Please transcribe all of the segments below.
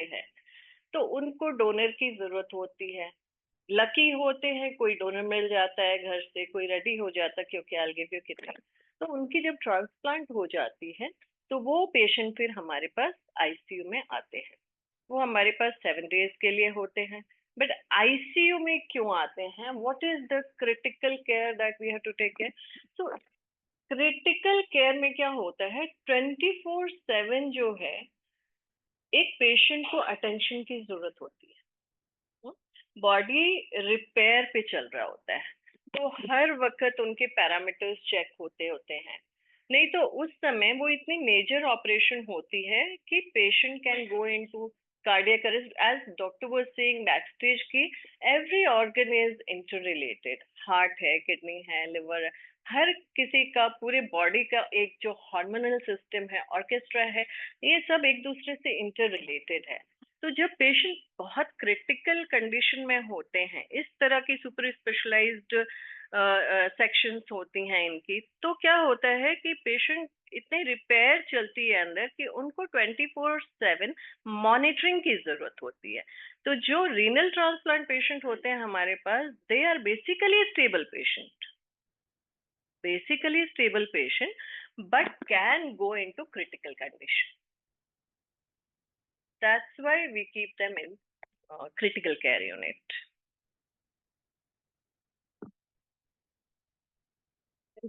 हैं, तो उनको डोनर की जरूरत होती है। लकी होते हैं, कोई डोनर मिल जाता है घर से, कोई रेडी हो जाता है क्योंकि आई गिव यू किडनी। तो उनकी जब ट्रांसप्लांट हो जाती है, तो वो पेशेंट फिर हमारे पास आईसीयू में आते हैं। वो हमारे पास 7 डेज के लिए होते हैं। बट आईसीयू में क्यों आते हैं? What is the critical care that we have to take care? So critical care में क्या होता है, 24/7 जो है, एक पेशेंट को अटेंशन की जरूरत होती है। बॉडी रिपेयर पे चल रहा होता है, तो हर वक्त उनके पैरामीटर्स चेक होते होते हैं। नहीं तो उस समय वो इतनी मेजर ऑपरेशन होती है कि patient can go into cardiac arrest, as doctor was saying back stage की every organ is interrelated. Heart है, किडनी है, लिवर है, हर किसी का, पूरे बॉडी का एक जो हार्मोनल सिस्टम है, ऑर्केस्ट्रा है, ये सब एक दूसरे से इंटर रिलेटेड है। तो जब पेशेंट बहुत क्रिटिकल कंडीशन में होते हैं, इस तरह की सुपर स्पेशलाइज्ड सेक्शंस होती हैं इनकी, तो क्या होता है कि पेशेंट इतने रिपेयर चलती है अंदर कि उनको 24/7 मॉनिटरिंग की जरूरत होती है। तो जो रीनल ट्रांसप्लांट पेशेंट होते हैं हमारे पास, they are basically stable patient but can go into critical condition. That's why we keep them in critical care unit.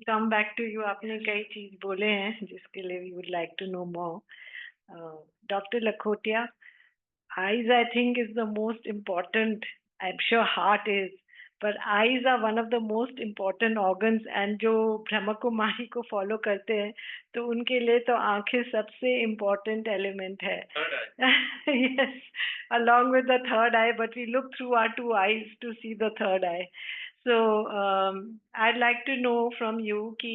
Come back to you, आपने कई चीज बोले हैं जिसके लिए we would like to know more. Doctor Lakhotia, eyes I think is the most important. I'm sure heart is, but eyes are one of the most important organs, and जो ब्रह्म कुमारी को follow करते हैं तो उनके लिए तो आंखें सबसे important element है। Yes, along with the third eye, but we look through our two eyes to see the third eye. So I'd like to know from you कि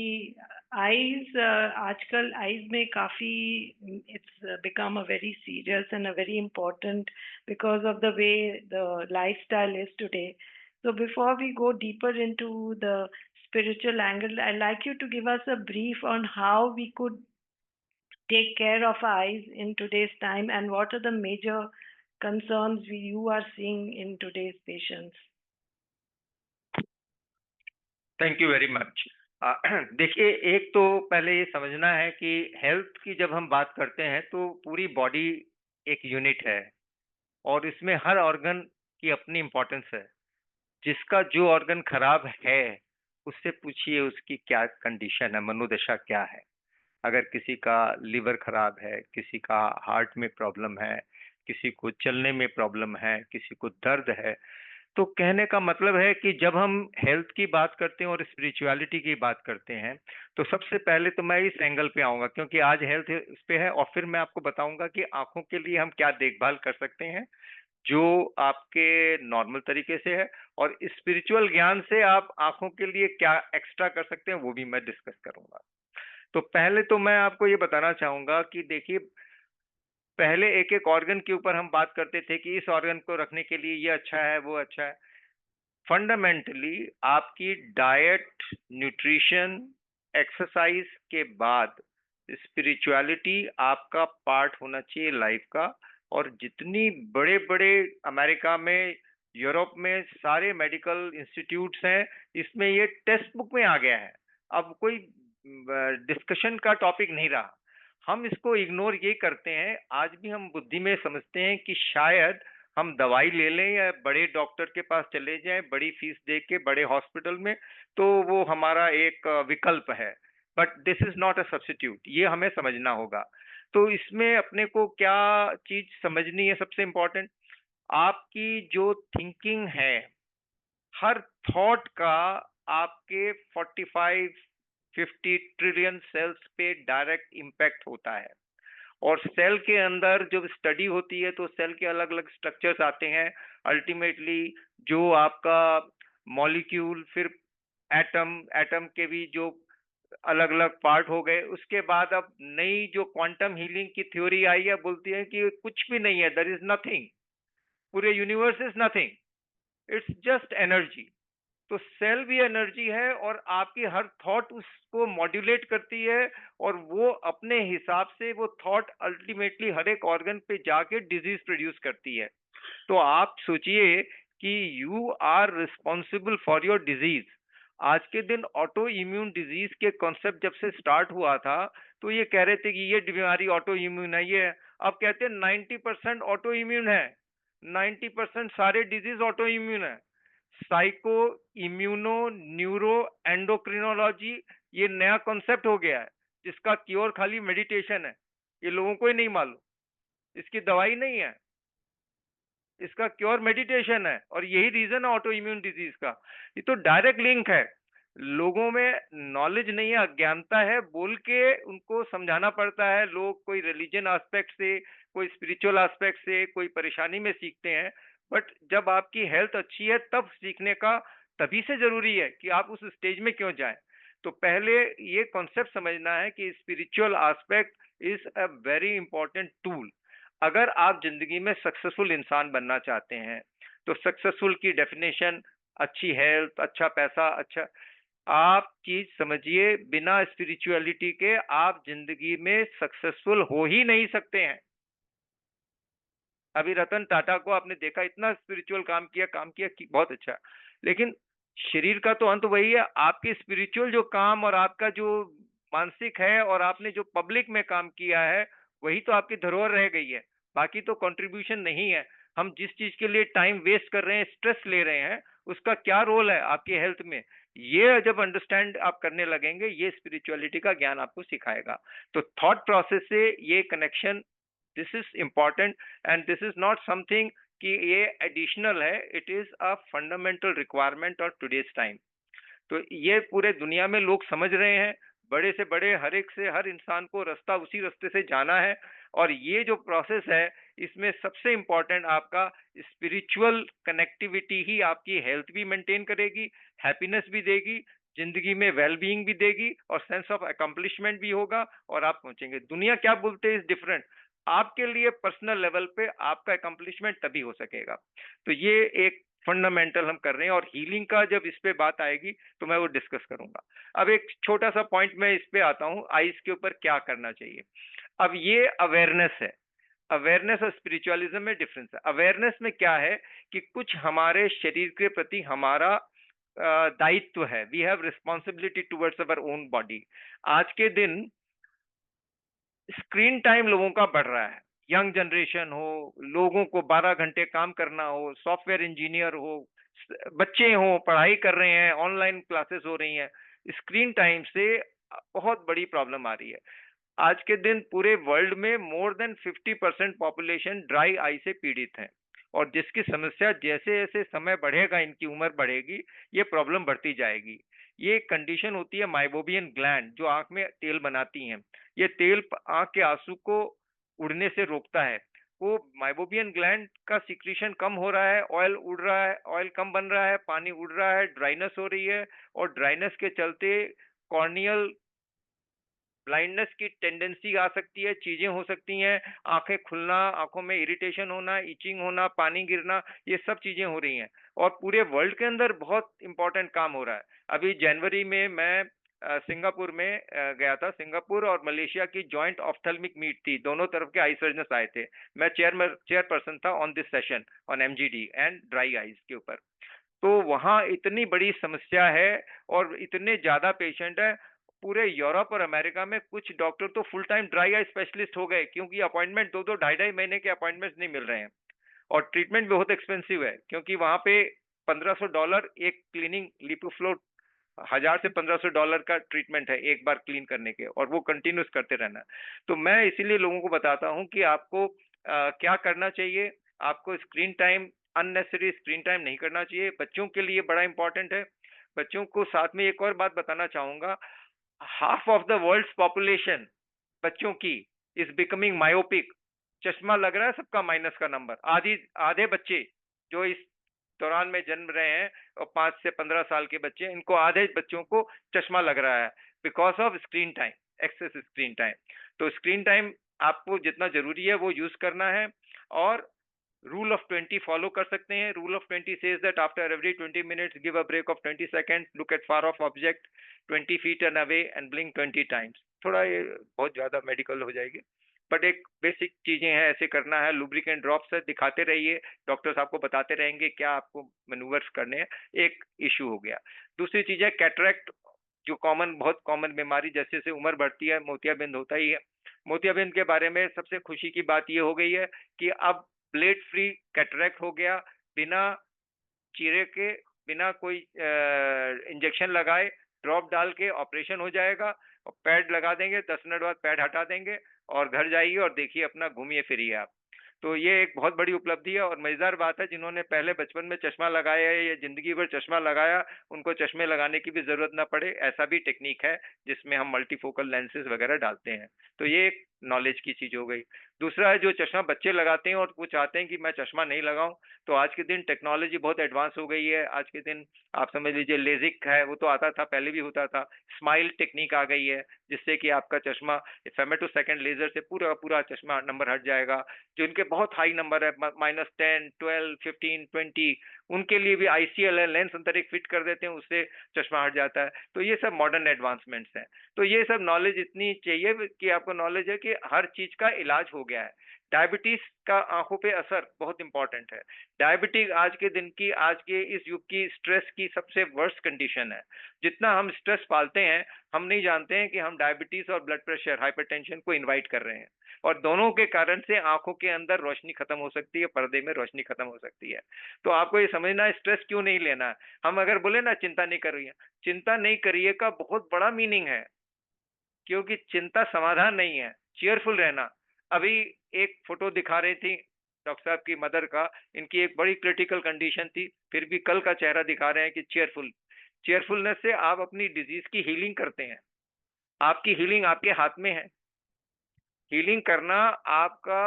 आईज आजकल आईज में काफी it's become a very serious and a very important because of the way the lifestyle is today. So before we go deeper into the spiritual angle, I'd like you to give us a brief on how we could take care of our eyes in today's time, and what are the major concerns you are seeing in today's patients. Thank you very much. देखिए, एक तो पहले ये समझना है कि health की जब हम बात करते हैं तो पूरी बॉडी एक यूनिट है और इसमें हर ऑर्गन की अपनी इम्पोर्टेंस है। जिसका जो ऑर्गन खराब है उससे पूछिए उसकी क्या कंडीशन है, मनोदशा क्या है। अगर किसी का लिवर खराब है, किसी का हार्ट में प्रॉब्लम है, किसी को चलने में प्रॉब्लम है, किसी को दर्द है, तो कहने का मतलब है कि जब हम हेल्थ की बात करते हैं और स्पिरिचुअलिटी की बात करते हैं तो सबसे पहले तो मैं इस एंगल पे आऊंगा, क्योंकि आज हेल्थ इस पे है, और फिर मैं आपको बताऊंगा कि आंखों के लिए हम क्या देखभाल कर सकते हैं जो आपके नॉर्मल तरीके से है, और स्पिरिचुअल ज्ञान से आप आंखों के लिए क्या एक्स्ट्रा कर सकते हैं वो भी मैं डिस्कस करूंगा। तो पहले तो मैं आपको ये बताना चाहूंगा कि देखिए, पहले एक एक ऑर्गन के ऊपर हम बात करते थे कि इस ऑर्गन को रखने के लिए ये अच्छा है, वो अच्छा है। फंडामेंटली आपकी डाइट, न्यूट्रिशन, एक्सरसाइज के बाद स्पिरिचुअलिटी आपका पार्ट होना चाहिए लाइफ का। और जितनी बड़े बड़े अमेरिका में, यूरोप में सारे मेडिकल इंस्टीट्यूट्स हैं, इसमें ये टेक्स्ट बुक में आ गया है। अब कोई डिस्कशन का टॉपिक नहीं रहा। हम इसको इग्नोर ये करते हैं, आज भी हम बुद्धि में समझते हैं कि शायद हम दवाई ले लें या बड़े डॉक्टर के पास चले जाएं बड़ी फीस दे के बड़े हॉस्पिटल में, तो वो हमारा एक विकल्प है। But this is not a substitute, ये हमें समझना होगा। तो इसमें अपने को क्या चीज समझनी है सबसे इम्पोर्टेंट, आपकी जो थिंकिंग है, हर थॉट का आपके 45-50 ट्रिलियन सेल्स पे डायरेक्ट इम्पैक्ट होता है। और सेल के अंदर जब स्टडी होती है तो सेल के अलग अलग स्ट्रक्चर्स आते हैं। अल्टीमेटली जो आपका मॉलिक्यूल, फिर एटम, एटम के भी जो अलग अलग पार्ट हो गए, उसके बाद अब नई जो क्वांटम हीलिंग की थ्योरी आई है, बोलती है कि कुछ भी नहीं है, देयर इज नथिंग, पूरे universe is nothing, it's just energy. तो सेल भी एनर्जी है और आपकी हर थॉट उसको मॉड्यूलेट करती है और वो अपने हिसाब से वो थॉट अल्टीमेटली हर एक ऑर्गन पे जाके डिजीज प्रोड्यूस करती है। तो आप सोचिए कि you are responsible for your disease. आज के दिन ऑटो इम्यून डिजीज के कॉन्सेप्ट जब से स्टार्ट हुआ था तो ये कह रहे थे कि ये बीमारी ऑटो इम्यून है, ये अब कहते हैं 90% ऑटो इम्यून है, 90% सारे डिजीज ऑटो इम्यून है। साइको इम्यूनो न्यूरो एंडोक्रिनोलॉजी ये नया कॉन्सेप्ट हो गया है जिसका क्योर खाली मेडिटेशन है। ये लोगों को ही नहीं मालूम, इसकी दवाई नहीं है, इसका क्योर मेडिटेशन है और यही रीजन है ऑटो इम्यून डिजीज का। ये तो डायरेक्ट लिंक है। लोगों में नॉलेज नहीं है, अज्ञानता है, बोल के उनको समझाना पड़ता है। लोग कोई रिलीजन एस्पेक्ट से, कोई स्पिरिचुअल एस्पेक्ट से, कोई परेशानी में सीखते हैं, बट जब आपकी हेल्थ अच्छी है तब सीखने का तभी से जरूरी है कि आप उस स्टेज में क्यों जाएं। तो पहले ये कॉन्सेप्ट समझना है कि spiritual aspect is a very important tool. अगर आप जिंदगी में सक्सेसफुल इंसान बनना चाहते हैं तो सक्सेसफुल की डेफिनेशन अच्छी हेल्थ, अच्छा पैसा, अच्छा, आप चीज समझिए, बिना स्पिरिचुअलिटी के आप जिंदगी में सक्सेसफुल हो ही नहीं सकते हैं। अभी रतन टाटा को आपने देखा, इतना स्पिरिचुअल काम किया कि बहुत अच्छा, लेकिन शरीर का तो अंत वही है। आपके स्पिरिचुअल जो काम और आपका जो मानसिक है और आपने जो पब्लिक में काम किया है वही तो आपकी धरोहर रह गई है, बाकी तो कंट्रीब्यूशन नहीं है। हम जिस चीज के लिए टाइम वेस्ट कर रहे हैं, स्ट्रेस ले रहे हैं, उसका क्या रोल है आपकी हेल्थ में, ये जब अंडरस्टैंड आप करने लगेंगे ये स्पिरिचुअलिटी का ज्ञान आपको सिखाएगा। तो थॉट प्रोसेस से ये connection, this is important and this is not something कि ये एडिशनल है, it is a fundamental requirement of today's time. तो ये पूरे दुनिया में लोग समझ रहे हैं, बड़े से बड़े हर एक से हर इंसान को रास्ता उसी रास्ते से जाना है। और ये जो प्रोसेस है इसमें सबसे इम्पोर्टेंट आपका स्पिरिचुअल कनेक्टिविटी ही आपकी हेल्थ भी मेंटेन करेगी, हैप्पीनेस भी देगी, जिंदगी में वेल बीइंग भी देगी और सेंस ऑफ अकम्पलिशमेंट भी होगा और आप पहुंचेंगे। दुनिया क्या बोलते हैं इज डिफरेंट, आपके लिए पर्सनल लेवल पे आपका अकम्पलिशमेंट तभी हो सकेगा। तो ये एक फंडामेंटल हम कर रहे हैं और हीलिंग का जब इस पे बात आएगी तो मैं वो डिस्कस करूंगा। अब एक छोटा सा पॉइंट मैं इस पे आता हूँ, आइज के ऊपर क्या करना चाहिए। अब ये अवेयरनेस है, अवेयरनेस और स्पिरिचुअलिज्म में डिफरेंस है। अवेयरनेस में क्या है कि कुछ हमारे शरीर के प्रति हमारा दायित्व है, we have responsibility towards our own body. आज के दिन स्क्रीन टाइम लोगों का बढ़ रहा है, यंग जनरेशन हो, लोगों को 12 घंटे काम करना हो, सॉफ्टवेयर इंजीनियर हो, बच्चे हो, पढ़ाई कर रहे हैं, ऑनलाइन क्लासेस हो रही हैं, स्क्रीन टाइम से बहुत बड़ी प्रॉब्लम आ रही है। आज के दिन पूरे वर्ल्ड में more than 50% population dry eye से पीड़ित है और जिसकी समस्या जैसे जैसे समय बढ़ेगा, इनकी उम्र बढ़ेगी, ये प्रॉब्लम बढ़ती जाएगी। ये कंडीशन होती है माइबोबियन ग्लैंड जो आंख में तेल बनाती हैं। ये तेल आंख के आंसू को उड़ने से रोकता है। वो माइबोबियन ग्लैंड का सिक्रीशन कम हो रहा है, ऑयल उड़ रहा है, ऑयल कम बन रहा है, पानी उड़ रहा है, ड्राइनेस हो रही है और ड्राइनेस के चलते कॉर्नियल ब्लाइंडनेस की टेंडेंसी आ सकती है, चीजें हो सकती हैं, आंखें खुलना, आंखों में इरिटेशन होना, इचिंग होना, पानी गिरना, ये सब चीजें हो रही हैं और पूरे वर्ल्ड के अंदर बहुत इंपॉर्टेंट काम हो रहा है। अभी जनवरी में मैं सिंगापुर में गया था। सिंगापुर और मलेशिया की जॉइंट ऑफ्थेल्मिक मीट थी, दोनों तरफ के आई सर्जन आए थे। मैं चेयरपर्सन था on this session on एमजीडी and dry eyes के ऊपर। तो वहाँ इतनी बड़ी समस्या है और इतने ज्यादा पेशेंट है। पूरे यूरोप और अमेरिका में कुछ डॉक्टर तो full time dry eye specialist हो गए क्योंकि अपॉइंटमेंट 2-2, 2.5 महीने के अपॉइंटमेंट्स नहीं मिल रहे हैं और ट्रीटमेंट भी बहुत एक्सपेंसिव है क्योंकि वहाँ पे $1500 एक क्लीनिंग लिपोफ्लो, $1000 से $1500 का ट्रीटमेंट है एक बार क्लीन करने के और वो कंटिन्यूस करते रहना है। तो मैं इसीलिए लोगों को बताता हूँ कि आपको क्या करना चाहिए। आपको screen time, unnecessary screen time नहीं करना चाहिए। बच्चों के लिए बड़ा इंपॉर्टेंट है। बच्चों को साथ में एक और बात बताना चाहूंगा, half of the world's population बच्चों की इज बिकमिंग मायोपिक। चश्मा लग रहा है सबका माइनस का नंबर। आधे बच्चे जो इस दौरान में जन्म रहे हैं और 5 से 15 साल के बच्चे, इनको आधे बच्चों को चश्मा लग रहा है because of screen time, excess screen time. तो स्क्रीन टाइम आपको जितना जरूरी है वो यूज करना है और रूल ऑफ 20 फॉलो कर सकते हैं। Rule of 20 says that after every 20 minutes give a break of 20 seconds, look at far of object 20 feet and away and blink 20 times. थोड़ा ये बहुत ज्यादा मेडिकल हो जाएगी, बट एक बेसिक चीजें हैं, ऐसे करना है। लुब्रिकेंट ड्रॉप्स है, दिखाते रहिए, डॉक्टर्स आपको बताते रहेंगे क्या आपको मैनूवर्स करने हैं। एक इशू हो गया। दूसरी चीज है कैटरेक्ट, जो बहुत कॉमन बीमारी, जैसे जैसे उम्र बढ़ती है मोतियाबिंद होता ही है। मोतियाबिंद के बारे में सबसे खुशी की बात ये हो गई है कि अब ब्लेड फ्री कैटरेक्ट हो गया, बिना चीरे के, बिना कोई इंजेक्शन लगाए, ड्रॉप डाल के ऑपरेशन हो जाएगा, और पैड लगा देंगे, 10 मिनट बाद पैड हटा देंगे और घर जाइए और देखिए अपना घूमिए फिरिए आप। तो ये एक बहुत बड़ी उपलब्धि है। और मजेदार बात है, जिन्होंने पहले बचपन में चश्मा लगाया है या जिंदगी भर चश्मा लगाया, उनको चश्मे लगाने की भी जरूरत ना पड़े, ऐसा भी टेक्निक है जिसमें हम मल्टीफोकल लेंसेज वगैरह डालते हैं। तो ये एक नॉलेज की चीज हो गई। दूसरा है जो चश्मा बच्चे लगाते हैं और वो चाहते हैं कि मैं चश्मा नहीं लगाऊं, तो आज के दिन टेक्नोलॉजी बहुत एडवांस हो गई है। आज के दिन आप समझ लीजिए लेजिक है, वो तो आता था, पहले भी होता था। स्माइल टेक्निक आ गई है, जिससे कि आपका चश्मा फेमेटोसेकंड लेजर से पूरा पूरा चश्मा नंबर हट जाएगा। जिनके बहुत हाई नंबर है, -10, 12, 15, 20, उनके लिए भी ICL है, लेंस अंतरिक फिट कर देते हैं, उससे चश्मा हट जाता है। तो ये सब मॉडर्न एडवांसमेंट्स हैं। तो ये सब नॉलेज इतनी चाहिए कि आपको नॉलेज है कि हर चीज का इलाज हो गया है। डायबिटीज का आंखों पे असर बहुत इंपॉर्टेंट है। डायबिटीज आज के दिन की, आज के इस युग की स्ट्रेस की सबसे वर्स्ट कंडीशन है। जितना हम स्ट्रेस पालते हैं, हम नहीं जानते हैं कि हम डायबिटीज और ब्लड प्रेशर, हाइपरटेंशन को इनवाइट कर रहे हैं। और दोनों के कारण से आंखों के अंदर रोशनी खत्म हो सकती है, पर्दे में रोशनी खत्म हो सकती है। तो आपको ये समझना है स्ट्रेस क्यों नहीं लेना है। हम अगर बोले ना चिंता नहीं कर रही है, चिंता नहीं करिए का बहुत बड़ा मीनिंग है, क्योंकि चिंता समाधान नहीं है। चीयरफुल रहना। अभी एक फोटो दिखा रही थी डॉक्टर साहब की मदर का, इनकी एक बड़ी क्रिटिकल कंडीशन थी, फिर भी कल का चेहरा दिखा रहे हैं कि चीयरफुलनेस से आप अपनी डिजीज की हीलिंग करते हैं। आपकी हीलिंग आपके हाथ में है। हीलिंग करना आपका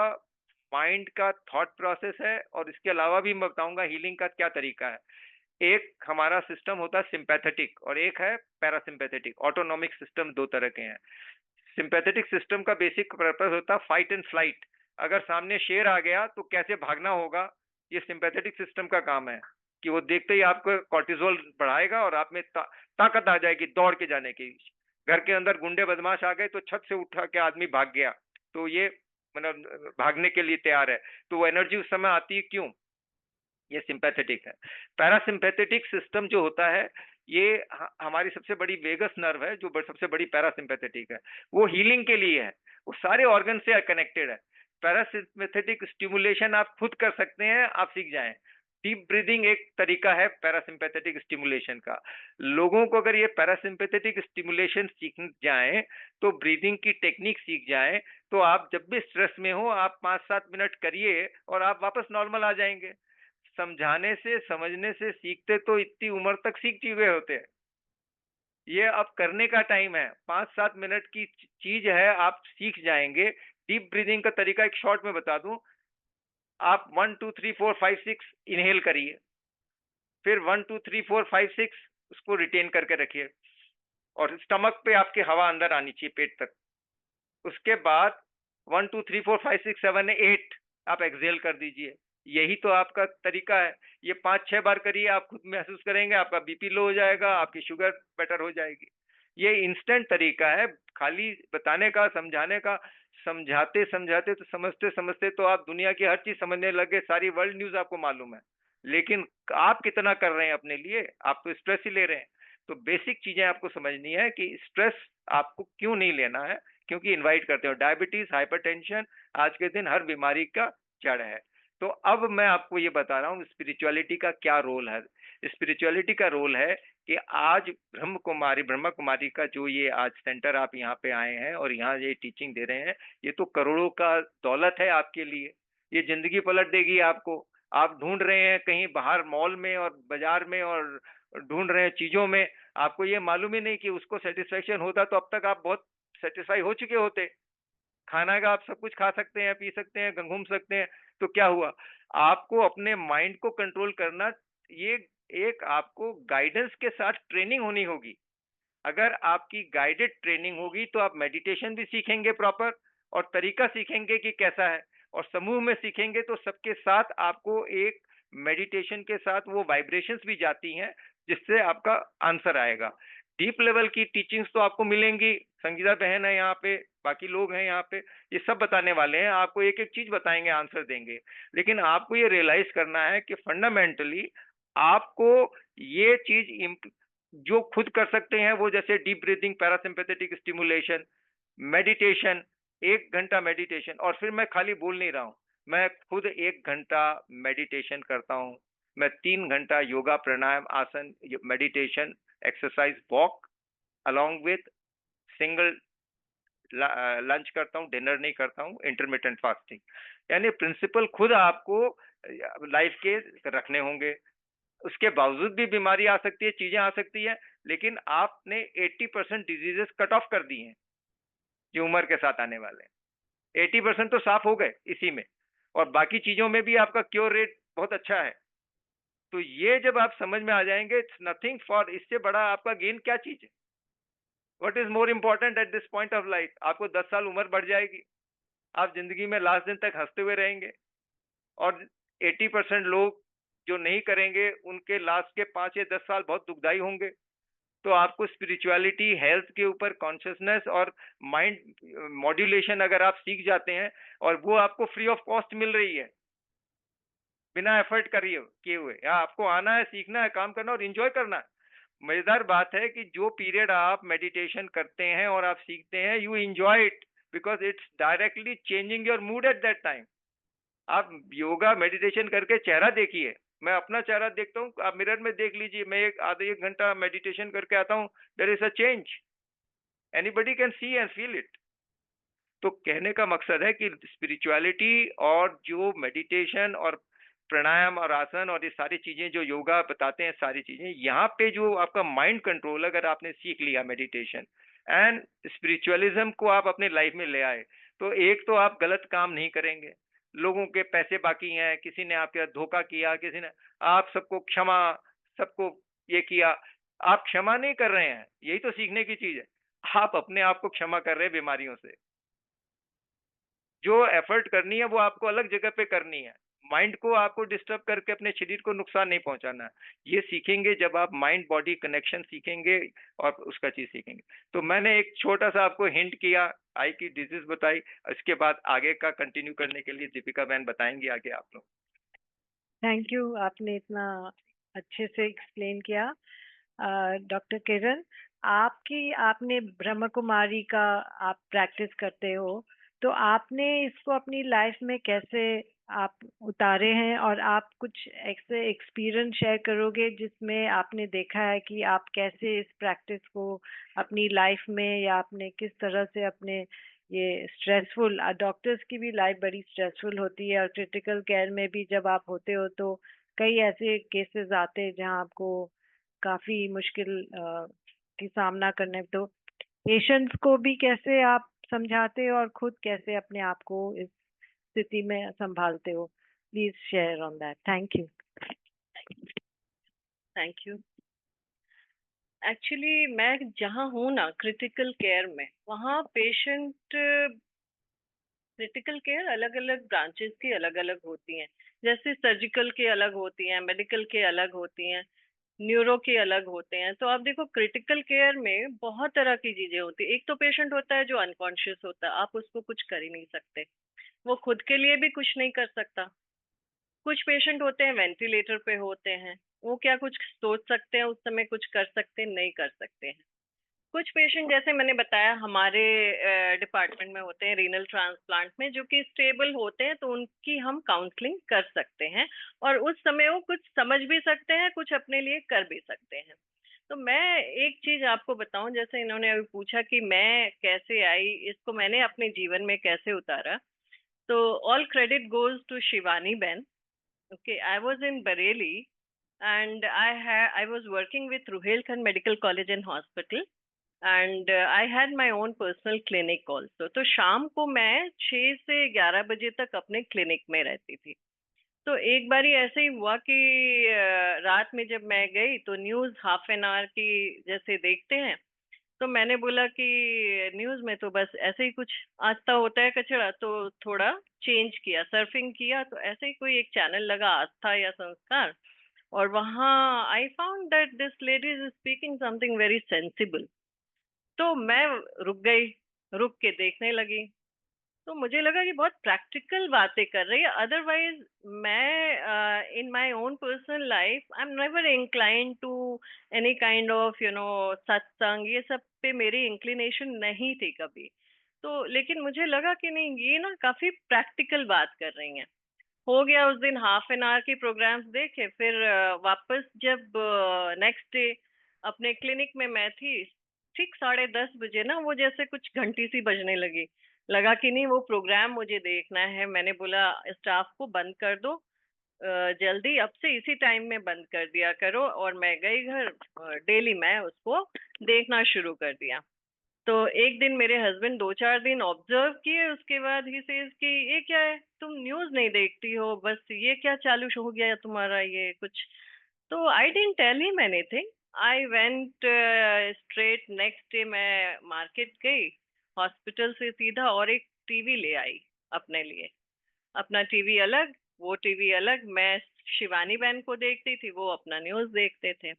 माइंड का थॉट प्रोसेस है, और इसके अलावा भी मैं बताऊंगा हीलिंग का क्या तरीका है। एक हमारा सिस्टम होता है सिंपैथेटिक और एक है पैरासिम्पैथेटिक। ऑटोनॉमिक सिस्टम दो तरह के हैं। सिंपैथेटिक सिस्टम का बेसिक पर्पस होता है फाइट एंड फ्लाइट। अगर सामने शेर आ गया तो कैसे भागना होगा, ये सिंपैथेटिक सिस्टम का काम है, कि वो देखते ही आपको कॉर्टिसोल बढ़ाएगा और आप में ताकत आ जाएगी दौड़ के जाने की। घर के अंदर गुंडे बदमाश आ गए तो छत से उठा के आदमी भाग गया, तो ये मतलब भागने के लिए तैयार है। तो वो एनर्जी उस समय आती है, क्यों? ये सिंपैथेटिक है। पैरासिम्पैथेटिक सिस्टम जो होता है, ये हमारी सबसे बड़ी वेगस नर्व है, जो सबसे बड़ी पैरासिम्पैथेटिक है। वो हीलिंग के लिए है, वो सारे ऑर्गन से कनेक्टेड है। पैरासिम्पैथेटिक स्टिमुलेशन आप खुद कर सकते हैं, आप सीख जाएं। डीप ब्रीदिंग एक तरीका है पैरासिम्पैथेटिक स्टिमुलेशन का। लोगों को अगर ये पैरासिम्पैथेटिक स्टिमुलेशन सीख जाएं, तो ब्रीदिंग की टेक्निक सीख जाएं, तो आप जब भी स्ट्रेस में हो, आप 5-7 मिनट करिए और आप वापस नॉर्मल आ जाएंगे। समझाने से, समझने से सीखते तो इतनी उम्र तक सीख चुके होते हैं। ये अब करने का टाइम है। 5-7 मिनट की चीज है, आप सीख जाएंगे। डीप ब्रीदिंग का तरीका एक शॉर्ट में बता दूं। आप 1 2 3 4 5 6 इनहेल करिए, फिर 1 2 3 4 5 6 उसको रिटेन करके रखिए, और स्टमक पे आपके हवा अंदर आनी चाहिए, पेट तक। उसके बाद 1 2 3 4 5 6 7 8 आप एक्सेल कर दीजिए। यही तो आपका तरीका है। ये 5-6 बार करिए, आप खुद महसूस करेंगे आपका बीपी लो हो जाएगा, आपकी शुगर बेटर हो जाएगी। ये इंस्टेंट तरीका है, खाली बताने का, समझाने का। समझाते समझाते तो समझते समझते तो आप दुनिया की हर चीज समझने लगे, सारी वर्ल्ड न्यूज आपको मालूम है। लेकिन आप कितना कर रहे हैं अपने लिए? आप तो स्ट्रेस ही ले रहे हैं। तो बेसिक चीजें आपको समझनी है कि स्ट्रेस आपको क्यों नहीं लेना है, क्योंकि इनवाइट करते हो। डायबिटीज, हाइपरटेंशन आज के दिन हर बीमारी का जड़ है। तो अब मैं आपको ये बता रहा हूँ स्पिरिचुअलिटी का क्या रोल है। स्पिरिचुअलिटी का रोल है कि आज ब्रह्मा कुमारी का जो ये आज सेंटर आप यहाँ पे आए हैं और यहाँ ये टीचिंग दे रहे हैं, ये तो करोड़ों का दौलत है आपके लिए। ये जिंदगी पलट देगी आपको। आप ढूंढ रहे हैं कहीं बाहर मॉल में और बाजार में, और ढूंढ रहे हैं चीजों में, आपको ये मालूम ही नहीं कि उसको सेटिस्फेक्शन होता तो अब तक आप बहुत सेटिस्फाई हो चुके होते। खाना का आप सब कुछ खा सकते हैं, पी सकते हैं, घूम सकते हैं, तो क्या हुआ? आपको अपने माइंड को कंट्रोल करना, ये एक आपको गाइडेंस के साथ ट्रेनिंग होनी होगी। अगर आपकी गाइडेड ट्रेनिंग होगी तो आप मेडिटेशन भी सीखेंगे प्रॉपर, और तरीका सीखेंगे कि कैसा है। और समूह में सीखेंगे तो सबके साथ आपको एक मेडिटेशन के साथ वो वाइब्रेशंस भी जाती हैं, जिससे आपका आंसर आएगा। डीप लेवल की टीचिंग्स तो आपको मिलेंगी, संगीता बहन है यहाँ पे, बाकी लोग हैं यहाँ पे, ये सब बताने वाले हैं, आपको एक एक चीज बताएंगे, आंसर देंगे। लेकिन आपको ये रियलाइज करना है कि फंडामेंटली आपको ये चीज जो खुद कर सकते हैं, वो जैसे deep breathing, parasympathetic stimulation, meditation, 1 घंटा मेडिटेशन। और फिर मैं खाली बोल नहीं रहा हूँ, मैं खुद 1 घंटा मेडिटेशन करता हूँ, मैं 3 घंटा योगा, प्राणायाम, आसन, meditation, exercise, walk along with single lunch करता हूँ, डिनर नहीं करता हूँ, इंटरमिटेंट फास्टिंग। यानी प्रिंसिपल खुद आपको लाइफ के रखने होंगे। उसके बावजूद भी बीमारी आ सकती है, चीजें आ सकती है, लेकिन आपने 80% डिजीजेस कट ऑफ कर दी हैं जो उम्र के साथ आने वाले हैं। 80% तो साफ हो गए इसी में, और बाकी चीजों में भी आपका क्योर रेट बहुत अच्छा है। तो ये जब आप समझ में आ जाएंगे, इट्स नथिंग फॉर, इससे बड़ा आपका गेन क्या चीज है? What is more important at this point of life? आपको 10 साल उम्र बढ़ जाएगी, आप जिंदगी में लास्ट दिन तक हंसते हुए रहेंगे। और 80% लोग जो नहीं करेंगे, उनके लास्ट के 5 या 10 साल बहुत दुखदाई होंगे। तो आपको स्पिरिचुअलिटी, हेल्थ के ऊपर कॉन्शियसनेस और माइंड मॉड्यूलेशन अगर आप सीख जाते हैं, और वो आपको फ्री ऑफ कॉस्ट मिल रही है, बिना एफर्ट करिए किए हुए, या आपको आना है, सीखना है, काम करना और एंजॉय करना है। मजेदार बात है कि जो पीरियड आप मेडिटेशन करते हैं और आप सीखते हैं, you enjoy it because it's directly changing your mood at that time. आप योगा मेडिटेशन करके चेहरा देखिए, मैं अपना चेहरा देखता हूँ, आप मिरर में देख लीजिए, मैं आधे 1 घंटा मेडिटेशन करके आता हूँ, there is a change, anybody can see and feel it. तो कहने का मकसद है कि स्पिरिचुअलिटी और जो मेडिटेशन और प्राणायाम और आसन और ये सारी चीजें जो योगा बताते हैं, सारी चीजें यहाँ पे जो आपका माइंड कंट्रोल, अगर आपने सीख लिया मेडिटेशन एंड स्पिरिचुअलिज्म को आप अपने लाइफ में ले आए, तो एक तो आप गलत काम नहीं करेंगे, लोगों के पैसे बाकी हैं, किसी ने आपके साथ धोखा किया, किसी ने आप सबको क्षमा, सबको ये किया, आप क्षमा नहीं कर रहे हैं, यही तो सीखने की चीज है। आप अपने आप को क्षमा कर रहे हैं बीमारियों से। जो एफर्ट करनी है वो आपको अलग जगह पे करनी है, माइंड को आपको डिस्टर्ब करके अपने शरीर को नुकसान नहीं पहुंचाना है। ये सीखेंगे जब आप माइंड बॉडी कनेक्शन सीखेंगे और उसका चीज सीखेंगे। तो मैंने एक छोटा सा आपको हिंट किया, आई की डिजीज बताई, इसके बाद आगे का कंटिन्यू करने के लिए दीपिका बहन बताएंगी आगे आप लोग। थैंक यू, आपने इतना अच्छे से एक्सप्लेन किया। डॉक्टर किरण, आपने ब्रह्म कुमारी का आप प्रैक्टिस करते हो, तो आपने इसको अपनी लाइफ में कैसे आप उतारे हैं, और आप कुछ ऐसे एक्सपीरियंस शेयर करोगे जिसमें आपने देखा है कि आप कैसे इस प्रैक्टिस को अपनी लाइफ में, या आपने किस तरह से अपने ये स्ट्रेसफुल, डॉक्टर्स की भी लाइफ बड़ी स्ट्रेसफुल होती है, और क्रिटिकल केयर में भी जब आप होते हो तो कई ऐसे केसेस आते हैं जहां आपको काफी मुश्किल की सामना करने, तो पेशेंट्स को भी कैसे आप समझाते हो और खुद कैसे अपने आप को इस स्थिति में संभालते हो? Please share on that. Thank you. Thank you. Actually मैं जहाँ हूँ ना क्रिटिकल केयर में, वहाँ पेशेंट, क्रिटिकल केयर अलग अलग ब्रांचेस की अलग अलग होती हैं। जैसे सर्जिकल के अलग होती हैं, मेडिकल के अलग होती हैं, न्यूरो के अलग होते हैं। तो आप देखो क्रिटिकल केयर में बहुत तरह की चीजें होती है। एक तो पेशेंट होता है जो अनकॉन्शियस होता है, आप उसको कुछ कर ही नहीं सकते, वो खुद के लिए भी कुछ नहीं कर सकता। कुछ पेशेंट होते हैं वेंटिलेटर पे होते हैं, वो क्या कुछ सोच सकते हैं उस समय, कुछ कर सकते हैं, नहीं कर सकते हैं। कुछ पेशेंट जैसे मैंने बताया हमारे डिपार्टमेंट में होते हैं रीनल ट्रांसप्लांट में, जो कि स्टेबल होते हैं, तो उनकी हम काउंसलिंग कर सकते हैं, और उस समय वो कुछ समझ भी सकते हैं, कुछ अपने लिए कर भी सकते हैं। तो मैं एक चीज आपको बताऊं, जैसे इन्होंने अभी पूछा कि मैं कैसे आई, इसको मैंने अपने जीवन में कैसे उतारा। तो all credit goes to Shivani ben. Okay, I was in Bareilly and I was working with Ruhelkhand Medical College and Hospital, and I had my own personal clinic also. तो शाम को मैं 6 से 11 बजे तक अपने क्लिनिक में रहती थी। तो एक बारी ऐसे ही हुआ कि रात में जब मैं गई तो न्यूज़ हाफ एन आवर की जैसे देखते हैं, तो मैंने बोला कि न्यूज में तो बस ऐसे ही कुछ आस्था होता है कचरा, तो थोड़ा चेंज किया, सर्फिंग किया, तो ऐसे ही कोई एक चैनल लगा, आस्था या संस्कार, और वहाँ I found that this lady is speaking something very sensible. तो मैं रुक गई, रुक के देखने लगी। तो मुझे लगा कि बहुत प्रैक्टिकल बातें कर रही है। अदरवाइज मैं in my own personal life I am never inclined to any kind of satsang, ये सब पे मेरी इंक्लिनेशन नहीं थी कभी। तो लेकिन मुझे लगा कि नहीं, ये ना काफी प्रैक्टिकल बात कर रही हैं। हो गया उस दिन, हाफ एन आवर की प्रोग्राम्स देखे, फिर वापस जब नेक्स्ट डे अपने क्लिनिक में मैं थी, ठीक 10:30 बजे ना वो जैसे कुछ घंटी सी बजने लगी। लगा कि नहीं, वो प्रोग्राम मुझे देखना है। मैंने बोला स्टाफ को बंद कर दो, जल्दी अब से इसी टाइम में बंद कर दिया करो, और मैं गई घर, डेली मैं उसको देखना शुरू कर दिया। तो एक दिन मेरे हस्बैंड 2-4 दिन ऑब्जर्व किए, उसके बाद ही सेज कि ये क्या है, तुम न्यूज नहीं देखती हो, बस ये क्या चालू हो गया तुम्हारा ये कुछ। तो I didn't tell him anything. I went straight, next day मैं मार्केट गई, हॉस्पिटल से सीधा, और एक टीवी ले आई अपने लिए। अपना टीवी अलग, वो टीवी अलग। मैं शिवानी बहन को देखती थी, वो अपना न्यूज देखते थे।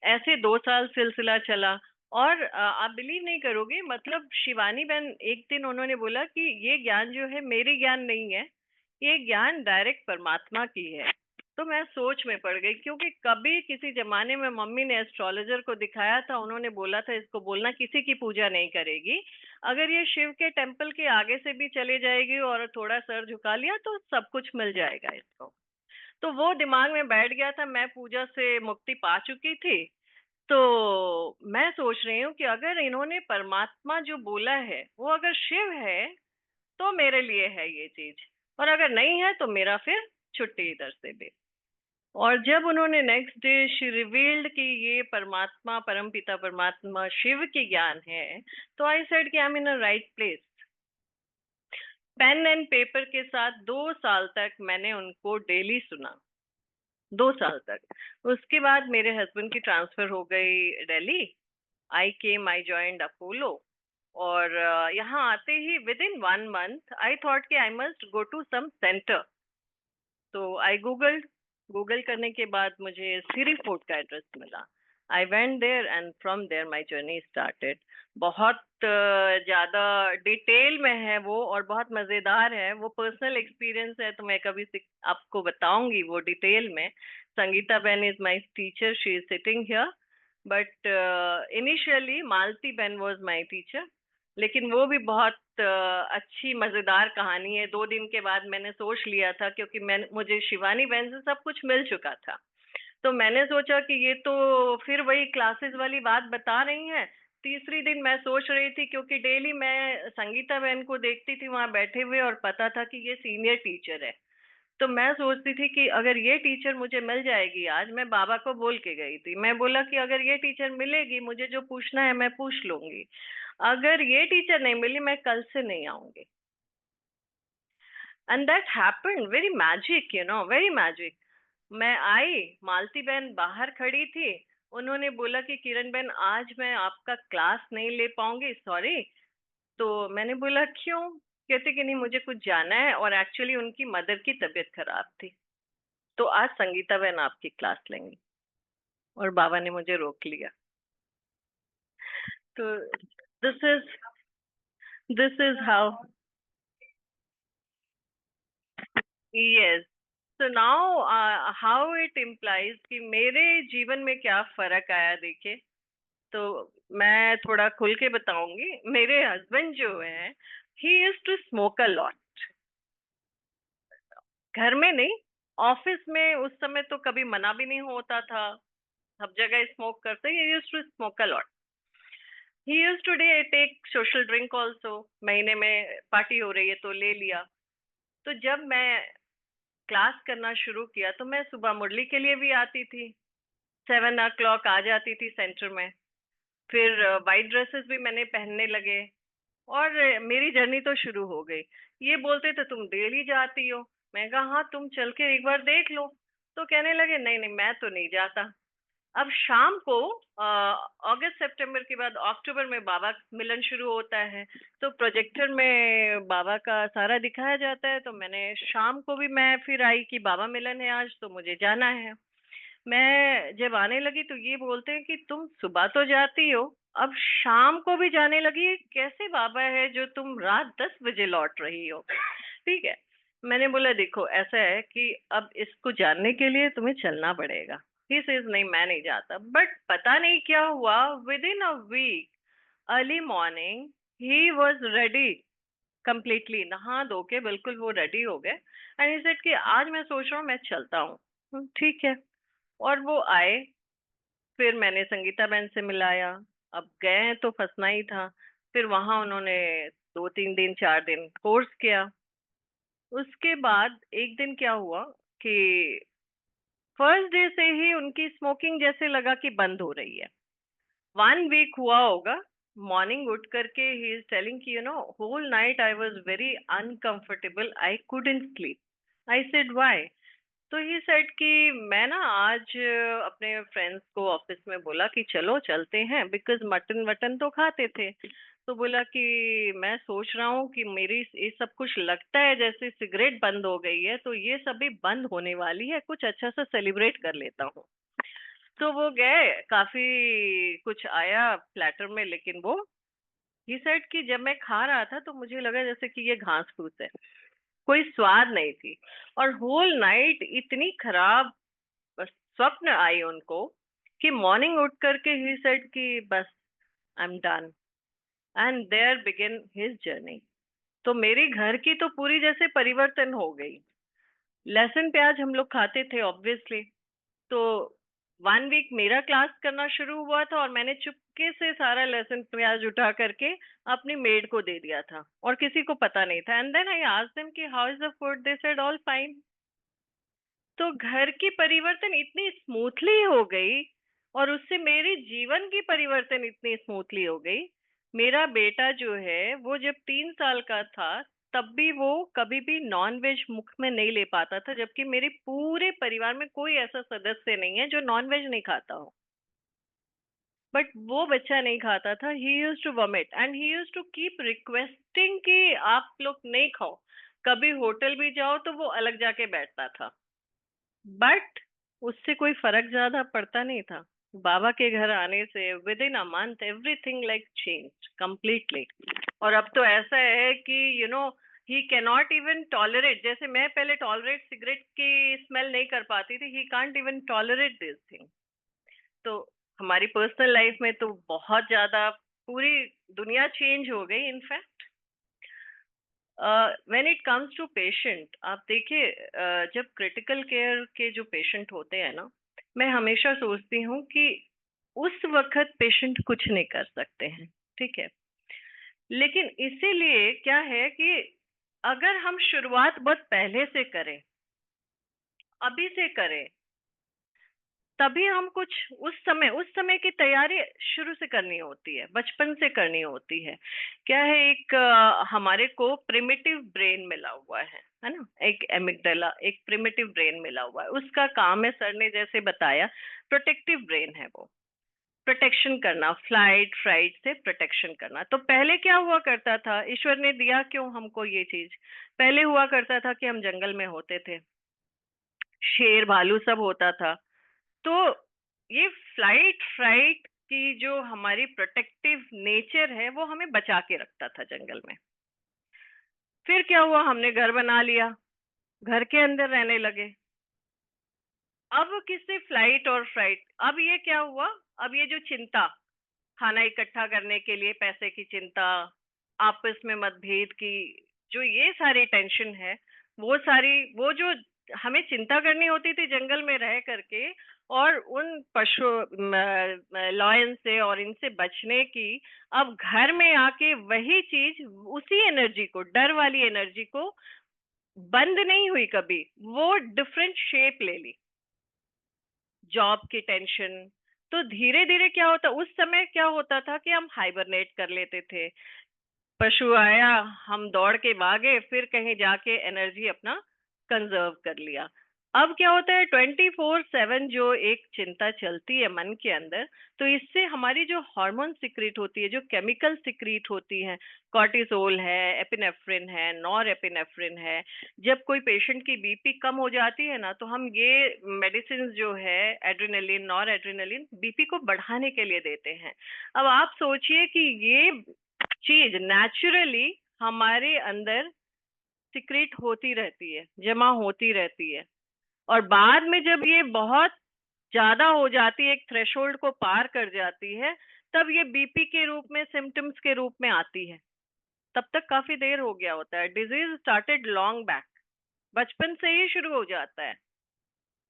ऐसे 2 साल सिलसिला चला। और आप बिलीव नहीं करोगे, मतलब शिवानी बहन एक दिन उन्होंने बोला कि ये ज्ञान जो है मेरी ज्ञान नहीं है, ये ज्ञान डायरेक्ट परमात्मा की है। तो मैं सोच में पड़ गई, क्योंकि कभी किसी जमाने में मम्मी ने एस्ट्रोलॉजर को दिखाया था, उन्होंने बोला था इसको बोलना किसी की पूजा नहीं करेगी, अगर ये शिव के टेम्पल के आगे से भी चले जाएगी और थोड़ा सर झुका लिया तो सब कुछ मिल जाएगा इसको। तो वो दिमाग में बैठ गया था, मैं पूजा से मुक्ति पा चुकी थी। तो मैं सोच रही हूँ कि अगर इन्होंने परमात्मा जो बोला है वो अगर शिव है, तो मेरे लिए है ये चीज, और अगर नहीं है तो मेरा फिर छुट्टी इधर से भी। और जब उन्होंने नेक्स्ट डे शी रिवील्ड कि ये परमात्मा, परमपिता परमात्मा शिव की ज्ञान है, तो आई सेड कि I am in a right place. Pen and paper के साथ 2 साल तक मैंने उनको डेली सुना, 2 साल तक। उसके बाद मेरे हस्बैंड की ट्रांसफर हो गई Delhi. I came, I joined Apollo. और यहाँ आते ही within 1 month I thought कि I must go to some centre. तो आई गूगल्ड, गूगल करने के बाद मुझे सीरी फोर्ट का एड्रेस मिला। I went there and from there my journey started. बहुत ज्यादा डिटेल में है वो, और बहुत मजेदार है वो, पर्सनल एक्सपीरियंस है, तो मैं कभी आपको बताऊंगी वो डिटेल में। Sangeeta ben is my teacher, she is sitting here, but initially Malti ben was my teacher. लेकिन वो भी बहुत अच्छी मजेदार कहानी है। 2 दिन के बाद मैंने सोच लिया था, क्योंकि मुझे शिवानी बहन से सब कुछ मिल चुका था, तो मैंने सोचा कि ये तो फिर वही क्लासेस वाली बात बता रही हैं। तीसरी दिन मैं सोच रही थी, क्योंकि डेली मैं संगीता बहन को देखती थी वहां बैठे हुए, और पता था कि ये सीनियर टीचर है। तो मैं सोचती थी कि अगर ये टीचर मुझे मिल जाएगी आज, मैं बाबा को बोल के गई थी, मैं बोला कि अगर ये टीचर मिलेगी, मुझे जो पूछना है मैं पूछ लूंगी, अगर ये टीचर नहीं मिली मैं कल से नहीं आऊंगी। And that happened, very magic, very magic. मैं आई, मालती बहन बाहर खड़ी थी, उन्होंने बोला कि किरण बहन आज मैं आपका क्लास नहीं ले पाऊंगी, सॉरी। तो मैंने बोला क्यों? कहते कि नहीं मुझे कुछ जाना है, और एक्चुअली उनकी मदर की तबीयत खराब थी, तो आज संगीता बहन आपकी क्लास लेंगी। और बाबा ने मुझे रोक लिया। तो this is this is how, yes. So now how it implies कि मेरे जीवन में क्या फर्क आया, देखिए। तो मैं थोड़ा खुल के बताऊंगी। मेरे हस्बैंड जो है, he is to smoke a lot. घर में नहीं, ऑफिस में उस समय तो कभी मना भी नहीं होता था, सब जगह स्मोक करते। He used to smoke a lot. He used to take social drink also. महीने में पार्टी हो रही है तो ले लिया। तो जब मैं क्लास करना शुरू किया, तो मैं सुबह मुरली के लिए भी आती थी, 7 o'clock आ जाती थी सेंटर में। फिर वाइट ड्रेसेस भी मैंने पहनने लगे, और मेरी जर्नी तो शुरू हो गई। ये बोलते थे तुम डेली जाती हो, मैं कहा हाँ तुम चल के एक बार देख लो। तो कहने लगे नहीं नहीं मैं तो नहीं जाता। अब शाम को अगस्त सितंबर के बाद अक्टूबर में बाबा मिलन शुरू होता है, तो प्रोजेक्टर में बाबा का सारा दिखाया जाता है। तो मैंने शाम को भी मैं फिर आई कि बाबा मिलन है आज, तो मुझे जाना है। मैं जब आने लगी तो ये बोलते हैं कि तुम सुबह तो जाती हो, अब शाम को भी जाने लगी, कैसे बाबा है जो तुम रात 10 बजे लौट रही हो? ठीक है। मैंने बोला देखो ऐसा है कि अब इसको जानने के लिए तुम्हें चलना पड़ेगा। ही सेज नहीं मैं नहीं जाता, बट पता नहीं क्या हुआ, within a week early morning he was ready, completely नहा धो के बिल्कुल वो रेडी हो गए। एंड ही सेड कि आज मैं सोच रहा हूँ मैं चलता हूँ। ठीक है। और वो आए, फिर मैंने संगीता बहन से मिलाया। अब गए हैं तो फंसना ही था। फिर वहां उन्होंने 2 3 दिन 4 दिन कोर्स किया। उसके बाद एक दिन क्या हुआ कि फर्स्ट डे से ही उनकी स्मोकिंग जैसे लगा कि बंद हो रही है। 1 वीक हुआ होगा। मॉर्निंग उठ करके ही इज टेलिंग कि whole night I was very uncomfortable, I couldn't sleep. I said why? तो ही सेड कि मैं ना आज अपने फ्रेंड्स को ऑफिस में बोला कि चलो चलते हैं, बिकॉज मटन वटन तो खाते थे। तो बोला कि मैं सोच रहा हूँ कि मेरी ये सब कुछ लगता है जैसे सिगरेट बंद हो गई है, तो ये सब भी बंद होने वाली है, कुछ अच्छा सा सेलिब्रेट कर लेता हूँ। तो वो गए, काफी कुछ आया प्लेटर में, लेकिन वो ही सेड कि जब मैं खा रहा था तो मुझे लगा जैसे कि ये घास फूस है, कोई स्वाद नहीं थी। और होल नाइट इतनी खराब स्वप्न आई उनको कि मॉर्निंग उठ करके ही सेड कि बस I am done. And there begin his journey. तो मेरी घर की तो पूरी जैसे परिवर्तन हो गई। लहसुन प्याज हम लोग खाते थे ऑब्वियसली, तो 1 वीक मेरा क्लास करना शुरू हुआ था और मैंने चुपके से सारा लहसुन प्याज उठा करके अपनी मेड को दे दिया था और किसी को पता नहीं था। And then I asked them कि how is the food, they said all fine. तो घर की परिवर्तन इतनी स्मूथली हो गई और उससे मेरी जीवन की परिवर्तन इतनी स्मूथली हो गई। मेरा बेटा जो है वो जब 3 साल का था तब भी वो कभी भी नॉन वेज मुख में नहीं ले पाता था, जबकि मेरे पूरे परिवार में कोई ऐसा सदस्य नहीं है जो नॉन वेज नहीं खाता हो। बट वो बच्चा नहीं खाता था। He used to vomit and he used to keep requesting कि आप लोग नहीं खाओ। कभी होटल भी जाओ तो वो अलग जाके बैठता था। बट उससे कोई फर्क ज्यादा पड़ता नहीं था। बाबा के घर आने से with in a month everything like change completely. और अब तो ऐसा है कि he can not even tolerate, जैसे मैं पहले टॉलरेट सिगरेट की स्मेल नहीं कर पाती थी, he can't even tolerate this thing. तो हमारी पर्सनल लाइफ में तो बहुत ज्यादा पूरी दुनिया चेंज हो गई in fact. When it comes to patient, आप देखिए जब क्रिटिकल केयर के जो पेशेंट होते हैं ना, मैं हमेशा सोचती हूँ कि उस वक्त पेशेंट कुछ नहीं कर सकते हैं, ठीक है। लेकिन इसीलिए क्या है कि अगर हम शुरुआत बहुत पहले से करें, अभी से करें, तभी हम कुछ उस समय की तैयारी शुरू से करनी होती है, बचपन से करनी होती है। क्या है, एक हमारे को प्रिमिटिव ब्रेन मिला हुआ है ना, एक एमिगडाला, एक प्रिमिटिव ब्रेन मिला हुआ है। उसका काम है, सर ने जैसे बताया, प्रोटेक्टिव ब्रेन है वो, प्रोटेक्शन करना, फ्लाइट फ्राइट से प्रोटेक्शन करना। तो पहले क्या हुआ करता था, ईश्वर ने दिया क्यों हमको ये चीज, पहले हुआ करता था कि हम जंगल में होते थे, शेर भालू सब होता था। तो ये फ्लाइट फ्राइट की जो हमारी प्रोटेक्टिव नेचर है वो हमें बचा के रखता था जंगल में। फिर क्या हुआ, हमने घर बना लिया, घर के अंदर रहने लगे। अब किससे फ्लाइट और फ्राइट, अब ये क्या हुआ, अब ये जो चिंता, खाना इकट्ठा करने के लिए पैसे की चिंता, आपस में मतभेद की जो ये सारी टेंशन है, वो जो हमें चिंता करनी होती थी जंगल में रह करके, और उन पशु लॉयन से और इनसे बचने की, अब घर में आके वही चीज, उसी एनर्जी को, डर वाली एनर्जी को, बंद नहीं हुई कभी, वो डिफरेंट शेप ले ली। जॉब की टेंशन। तो धीरे धीरे क्या होता, उस समय क्या होता था कि हम हाइबरनेट कर लेते थे, पशु आया हम दौड़ के भागे, फिर कहीं जाके एनर्जी अपना कंजर्व कर लिया। अब क्या होता है 24/7 जो एक चिंता चलती है मन के अंदर, तो इससे हमारी जो हार्मोन सिक्रीट होती है, जो केमिकल सिक्रीट होती है, कॉर्टिसोल है, एपिनेफ्रिन है, नॉर एपिनेफ्रिन है, जब कोई पेशेंट की बीपी कम हो जाती है ना, तो हम ये मेडिसिन जो है एड्रेनलिन, नॉर एड्रेनलिन, बीपी को बढ़ाने के लिए देते हैं। अब आप सोचिए कि ये चीज नेचुरली हमारे अंदर सिक्रीट होती रहती है, जमा होती रहती है, और बाद में जब ये बहुत ज्यादा हो जाती है, एक थ्रेशोल्ड को पार कर जाती है, तब ये बीपी के रूप में, सिम्टम्स के रूप में आती है। तब तक काफी देर हो गया होता है। डिजीज स्टार्टेड लॉन्ग बैक, बचपन से ही शुरू हो जाता है।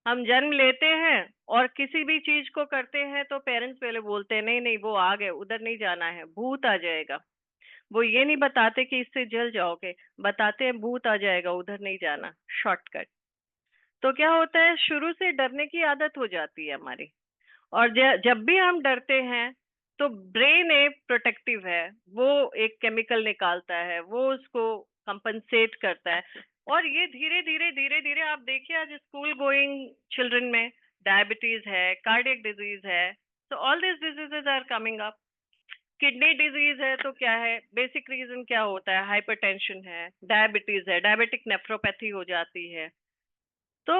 हम जन्म लेते हैं और किसी भी चीज को करते हैं तो पेरेंट्स पहले बोलते हैं नहीं नहीं वो आ गए, उधर नहीं जाना है, भूत आ जाएगा। वो ये नहीं बताते कि इससे जल जाओगे, बताते हैं भूत आ जाएगा, उधर नहीं जाना, शॉर्टकट। तो क्या होता है, शुरू से डरने की आदत हो जाती है हमारी। और जब भी हम डरते हैं तो ब्रेन एक प्रोटेक्टिव है, वो एक केमिकल निकालता है, वो उसको कंपनसेट करता है। और ये धीरे धीरे धीरे धीरे आप देखिए आज स्कूल गोइंग चिल्ड्रन में डायबिटीज है, कार्डियक डिजीज है, तो all this diseases are coming up. Kidney disease है तो क्या है, बेसिक रीजन क्या होता है, हाइपरटेंशन है, डायबिटीज है, डायबिटिक नेफ्रोपैथी हो जाती है। तो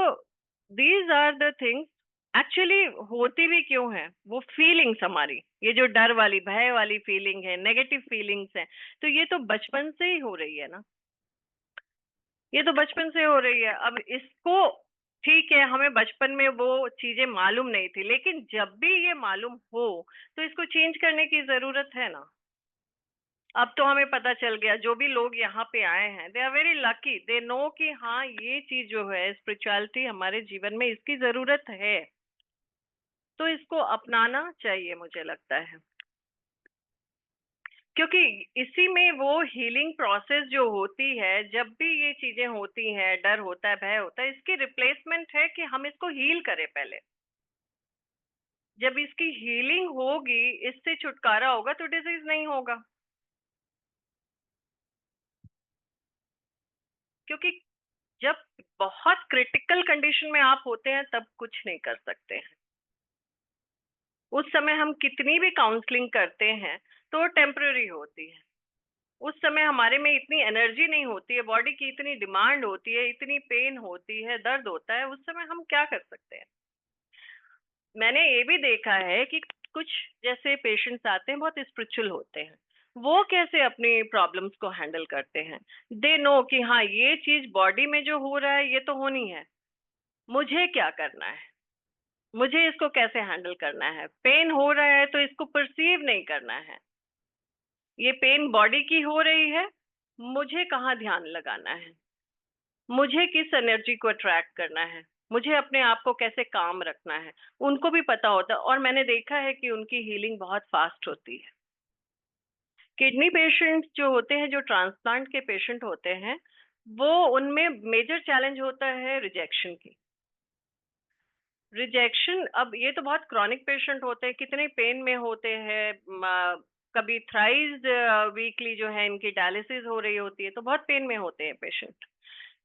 these are the things. Actually होती भी क्यों है, वो फीलिंग्स हमारी, ये जो डर वाली, भय वाली फीलिंग है, नेगेटिव फीलिंग्स है, तो ये तो बचपन से ही हो रही है ना, ये तो बचपन से हो रही है। अब इसको, ठीक है, हमें बचपन में वो चीजें मालूम नहीं थी, लेकिन जब भी ये मालूम हो तो इसको चेंज करने की जरूरत है ना। अब तो हमें पता चल गया, जो भी लोग यहाँ पे आए हैं they are very lucky, they know कि हाँ ये चीज जो है स्पिरिचुअलिटी हमारे जीवन में इसकी जरूरत है, तो इसको अपनाना चाहिए मुझे लगता है। क्योंकि इसी में वो हीलिंग प्रोसेस जो होती है, जब भी ये चीजें होती हैं, डर होता है, भय होता है, इसकी रिप्लेसमेंट है कि हम इसको हील करें पहले। जब इसकी हीलिंग होगी, इससे छुटकारा होगा, तो डिजीज नहीं होगा। क्योंकि जब बहुत क्रिटिकल कंडीशन में आप होते हैं तब कुछ नहीं कर सकते हैं। उस समय हम कितनी भी काउंसलिंग करते हैं तो टेम्पररी होती है। उस समय हमारे में इतनी एनर्जी नहीं होती है, बॉडी की इतनी डिमांड होती है, इतनी पेन होती है, दर्द होता है, उस समय हम क्या कर सकते हैं। मैंने ये भी देखा है कि कुछ जैसे पेशेंट्स आते हैं बहुत स्पिरिचुअल होते हैं, वो कैसे अपनी प्रॉब्लम्स को हैंडल करते हैं। दे नो कि हाँ ये चीज बॉडी में जो हो रहा है ये तो होनी है, मुझे क्या करना है, मुझे इसको कैसे हैंडल करना है। पेन हो रहा है तो इसको परसीव नहीं करना है, ये पेन बॉडी की हो रही है, मुझे कहाँ ध्यान लगाना है, मुझे किस एनर्जी को अट्रैक्ट करना है, मुझे अपने आप को कैसे काम रखना है। उनको भी पता होता है, और मैंने देखा है कि उनकी हीलिंग बहुत फास्ट होती है। किडनी पेशेंट्स जो होते हैं, जो ट्रांसप्लांट के पेशेंट होते हैं, वो उनमें मेजर चैलेंज होता है रिजेक्शन की। रिजेक्शन, अब ये तो बहुत क्रॉनिक पेशेंट होते हैं, कितने पेन में होते हैं, कभी थ्राइस वीकली जो है इनकी डायलिसिस हो रही होती है, तो बहुत पेन में होते हैं पेशेंट।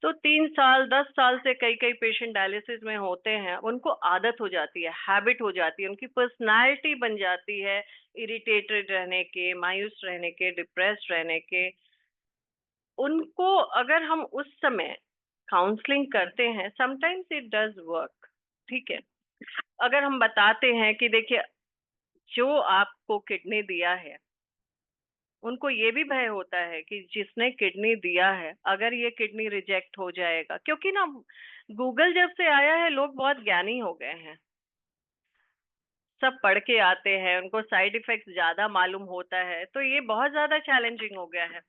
तो 3 साल 10 साल से कई कई पेशेंट डायलिसिस में होते हैं, उनको आदत हो जाती है, हैबिट हो जाती है, उनकी पर्सनालिटी बन जाती है इरिटेटेड रहने के, मायूस रहने के, डिप्रेस्ड रहने के। उनको अगर हम उस समय काउंसलिंग करते हैं, समटाइम्स इट डज वर्क, ठीक है। अगर हम बताते हैं कि देखिए जो आपको किडनी दिया है, उनको ये भी भय होता है कि जिसने किडनी दिया है अगर ये किडनी रिजेक्ट हो जाएगा, क्योंकि ना गूगल जब से आया है लोग बहुत ज्ञानी हो गए हैं, सब पढ़ के आते हैं, उनको साइड इफेक्ट ज्यादा मालूम होता है, तो ये बहुत ज्यादा चैलेंजिंग हो गया है।